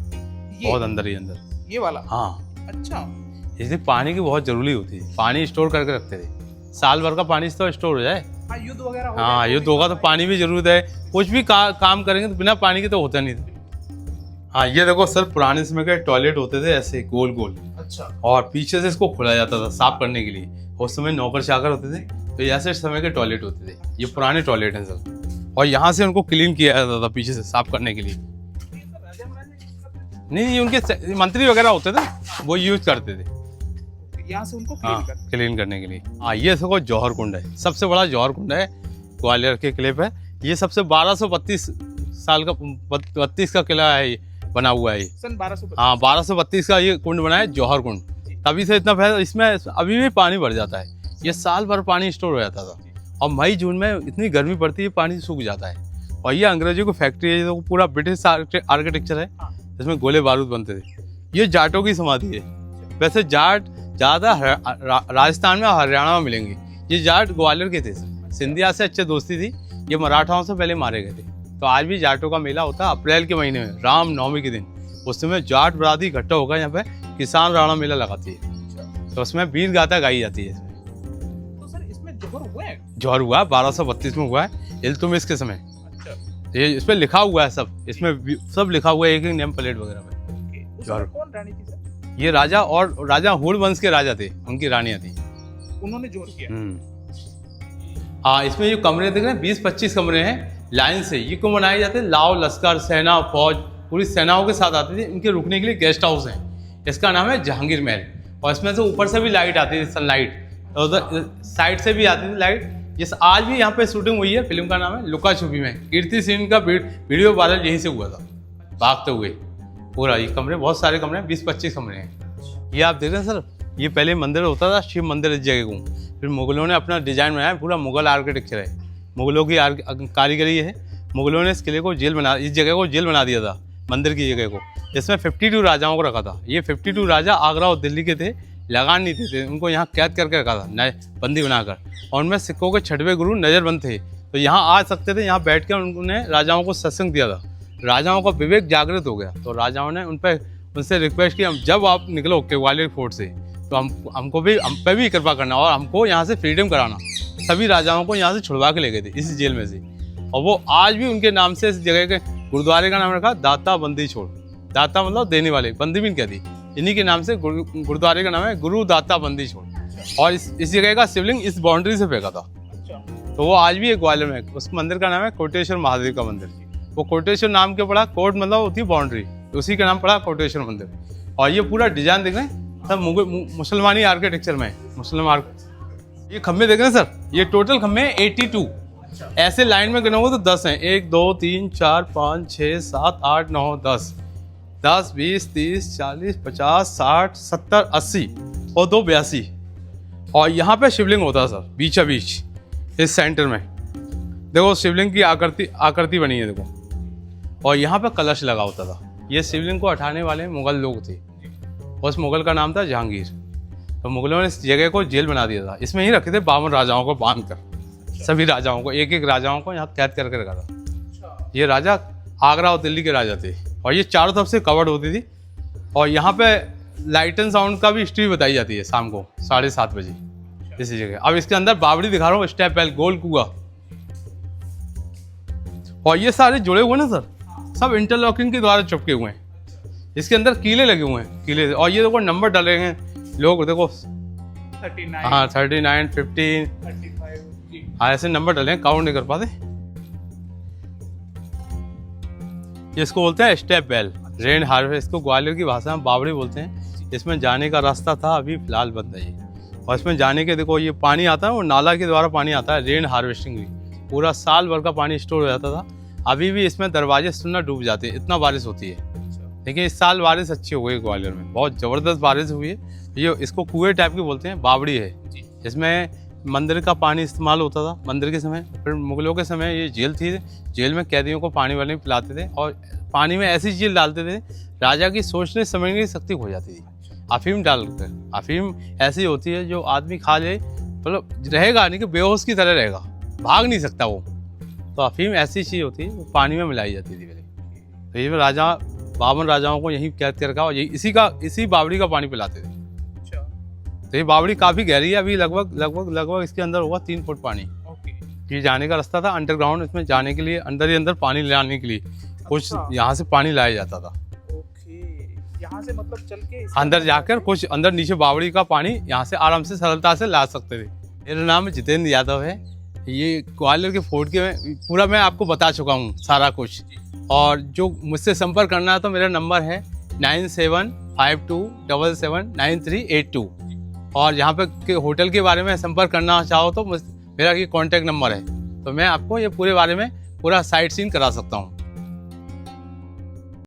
बहुत अंदर ही अंदर ये वाला। हाँ अच्छा, इसलिए पानी की बहुत जरूरी होती है, पानी स्टोर करके रखते थे, साल भर का पानी तो स्टोर हो जाए। हाँ, युद्ध वगैरह हो हाँ, युद्ध होगा तो पानी भी जरूरत है, कुछ भी काम करेंगे तो बिना पानी के तो होता नहीं था। हाँ, ये देखो सर, पुराने समय के टॉयलेट होते थे ऐसे गोल गोल। अच्छा। और पीछे से इसको खोला जाता था साफ करने के लिए। उस समय नौकर चाकर होते थे, तो ऐसे समय के टॉयलेट होते थे। ये पुराने टॉयलेट हैं सर, और यहाँ से उनको क्लीन किया जाता था पीछे से साफ करने के लिए। नहीं, उनके मंत्री वगैरह होते थे, वो यूज करते थे यहाँ से उनको क्लीन करने के लिए। हाँ, ये देखो जौहर कुंड है, सबसे बड़ा जौहर कुंड है ग्वालियर के किले पे। ये सबसे 1232 साल का 32 का किला है, बना हुआ है सन 1232। हाँ, 1232 का ये कुंड बना है, जौहर कुंड। तभी से इतना फैला, इसमें अभी भी पानी भर जाता है। ये साल भर पानी स्टोर हो जाता था, और मई जून में इतनी गर्मी पड़ती है पानी सूख जाता है। और ये अंग्रेजों की फैक्ट्री है, तो पूरा ब्रिटिश आर्किटेक्चर है, इसमें गोले बारूद बनते थे। ये जाटों की समाधि है। वैसे जाट ज़्यादा राजस्थान में और हरियाणा में मिलेंगे। ये जाट ग्वालियर के थे, सिंधिया से अच्छे दोस्ती थी, ये मराठाओं से पहले मारे गए थे। तो आज भी जाटों का मेला होता है अप्रैल के महीने में, राम नवमी के दिन। उस समय जाट बरादरी इकट्ठा होकर यहाँ पे किसान राणा मेला लगाती है, तो उसमें वीर गाथा गाई जाती है। तो सर इसमें जौहर हुआ है? जौहर हुआ 1232 में हुआ है, इल्तुतमिश के समय। अच्छा। ये इस पे लिखा हुआ है सब, इसमें सब लिखा हुआ है, एक एक नेम प्लेट वगैरह में। जौहर कौन रानी थी सर? ये राजा, और राजा हुड़ वंश के राजा थे, उनकी रानियां थी, उन्होंने जौहर किया। हाँ, इसमें जो कमरे देख रहे हैं 20-25 कमरे हैं लाइन से। ये क्यों बनाए जाते हैं? लाव, लश्कर, सेना, फौज, पूरी सेनाओं के साथ आते थे, इनके रुकने के लिए गेस्ट हाउस है। इसका नाम है जहांगीर महल। और इसमें से ऊपर से भी लाइट आती थी, सनलाइट, और उधर साइड से भी आती थी लाइट। जिस आज भी यहाँ पे शूटिंग हुई है, फिल्म का नाम है लुका छुपी में। कीर्ति सिंह का वीडियो वायरल यहीं से हुआ था, भागते हुए। पूरा ये कमरे, बहुत सारे कमरे हैं, 20-25 कमरे हैं। ये आप देख रहे हैं सर, ये पहले मंदिर होता था, शिव मंदिर इस जगह को। फिर मुगलों ने अपना डिजाइन बनाया, पूरा मुगल आर्किटेक्चर है, मुगलों की कारीगरी है। मुगलों ने इस किले को जेल बना, इस जगह को जेल बना दिया था, मंदिर की जगह को। इसमें 52 राजाओं को रखा था। ये 52 राजा आगरा और दिल्ली के थे, लगान नहीं देते थे, उनको यहाँ कैद करके रखा था नए बंदी बनाकर। और उनमें सिखों के 6वें गुरु नज़रबंद थे, तो यहाँ आ सकते थे, यहाँ बैठ कर उन्होंने राजाओं को सत्संग दिया था। राजाओं का विवेक जागृत हो गया, तो राजाओं ने उनसे रिक्वेस्ट की, जब आप निकलो के ग्वालियर फोर्ट से तो हम पे भी कृपा करना और हमको यहाँ से फ्रीडम कराना। सभी राजाओं को यहाँ से छुड़वा के ले गए थे इस जेल में से। और वो आज भी उनके नाम से इस जगह के गुरुद्वारे का नाम रखा दाता बंदी छोड़। दाता मतलब देने वाले, बंदी भी कहती, इन्हीं के नाम से गुरुद्वारे का नाम है गुरु दाता बंदी छोड़। और इस जगह का शिवलिंग इस बाउंड्री से फेंका था, तो वो आज भी एक ग्वालियर में है। उस मंदिर का नाम है कोटेश्वर महादेव का मंदिर। वो कोटेश्वर नाम के पड़ा, कोट मतलब होती है बाउंड्री, उसी का नाम पड़ा कोटेश्वर मंदिर। और ये पूरा डिजाइन देख रहे हैं सब मुसलमानी आर्किटेक्चर में है। मुसलमान ये खम्भे देख रहे हैं सर, ये टोटल खम्भे हैं 82। ऐसे लाइन में गिनोगे तो 10 हैं, 1 2 3 4 5 6 7 8 9 10 10 20 30 40 50 60 70 80 और 2 82। और यहाँ पे शिवलिंग होता है सर बीचा बीच इस सेंटर में। देखो शिवलिंग की आकृति बनी है देखो। और यहाँ पे कलश लगा होता था। ये शिवलिंग को हटाने वाले मुगल लोग थे, उस मुगल का नाम था जहांगीर। तो मुगलों ने इस जगह को जेल बना दिया था, इसमें ही रखे थे 52 राजाओं को बांध कर, सभी राजाओं को, एक एक राजाओं को यहाँ कैद करके रखा था। ये राजा आगरा और दिल्ली के राजा थे। और ये चारों तरफ से कवर्ड होती थी। और यहाँ पे लाइट एंड साउंड का भी हिस्ट्री बताई जाती है शाम को 7:30 बजे इसी जगह। अब इसके अंदर बावड़ी दिखा रहा हूँ, स्टेप वेल, गोल कुआ। और ये सारे जुड़े हुए ना सर, सब इंटरलॉकिंग के द्वारा चिपके हुए हैं। इसके अंदर कीले लगे हुए हैं, कीले। और ये देखो नंबर डाले हैं लोग, देखो 39, हाँ 39 15 35। हाँ ऐसे नंबर डाले हैं, काउंट नहीं कर पाते। इसको बोलते हैं स्टेप वेल, रेन हार्वेस्ट। इसको ग्वालियर की भाषा में बावड़ी बोलते हैं। इसमें जाने का रास्ता था, अभी फिलहाल बंद है ये। और इसमें जाने के देखो ये पानी आता है, वो नाला के द्वारा पानी आता है, रेन हार्वेस्टिंग भी। पूरा साल भर का पानी स्टोर हो जाता था। अभी भी इसमें दरवाजे सुनना डूब जाते हैं, इतना बारिश होती है। लेकिन इस साल बारिश अच्छी हो गई ग्वालियर में, बहुत ज़बरदस्त बारिश हुई है। ये इसको कुएं टाइप की बोलते हैं, बावड़ी है। इसमें मंदिर का पानी इस्तेमाल होता था मंदिर के समय। फिर मुगलों के समय ये जेल थी, जेल में कैदियों को पानी वाले पिलाते थे। और पानी में ऐसी चीज़ डालते थे, राजा की सोचने समझने की शक्ति खो जाती थी। अफीम डालकर, अफीम ऐसी होती है जो आदमी खा ले मतलब रहेगा नहीं कि बेहोश की तरह रहेगा, भाग नहीं सकता वो। तो अफीम ऐसी चीज़ होती है, वो पानी में मिलाई जाती थी पहले। तो ये राजा 52 राजाओं को यहीं कैद कर रखा और यही इसी बावड़ी का पानी पिलाते थे। तो ये बावड़ी काफ़ी गहरी है, अभी लगभग इसके अंदर होगा 3 फुट पानी। ये जाने का रास्ता था अंडरग्राउंड, इसमें जाने के लिए अंदर ही अंदर पानी ले आने के लिए कुछ यहाँ से पानी लाया जाता था। यहाँ से मतलब चल के अंदर जाकर कुछ अंदर नीचे बावड़ी का पानी यहाँ से आराम से सरलता से ला सकते थे। मेरा नाम जितेंद्र यादव है। ये ग्वालियर के फोर्ट के पूरा मैं आपको बता चुका हूँ सारा कुछ। और जो मुझसे संपर्क करना है तो मेरा नंबर है 9752779382। और यहाँ पे के होटल के बारे में संपर्क करना चाहो तो मेरा ये कॉन्टैक्ट नंबर है, तो मैं आपको ये पूरे बारे में पूरा साइट सीन करा सकता हूँ।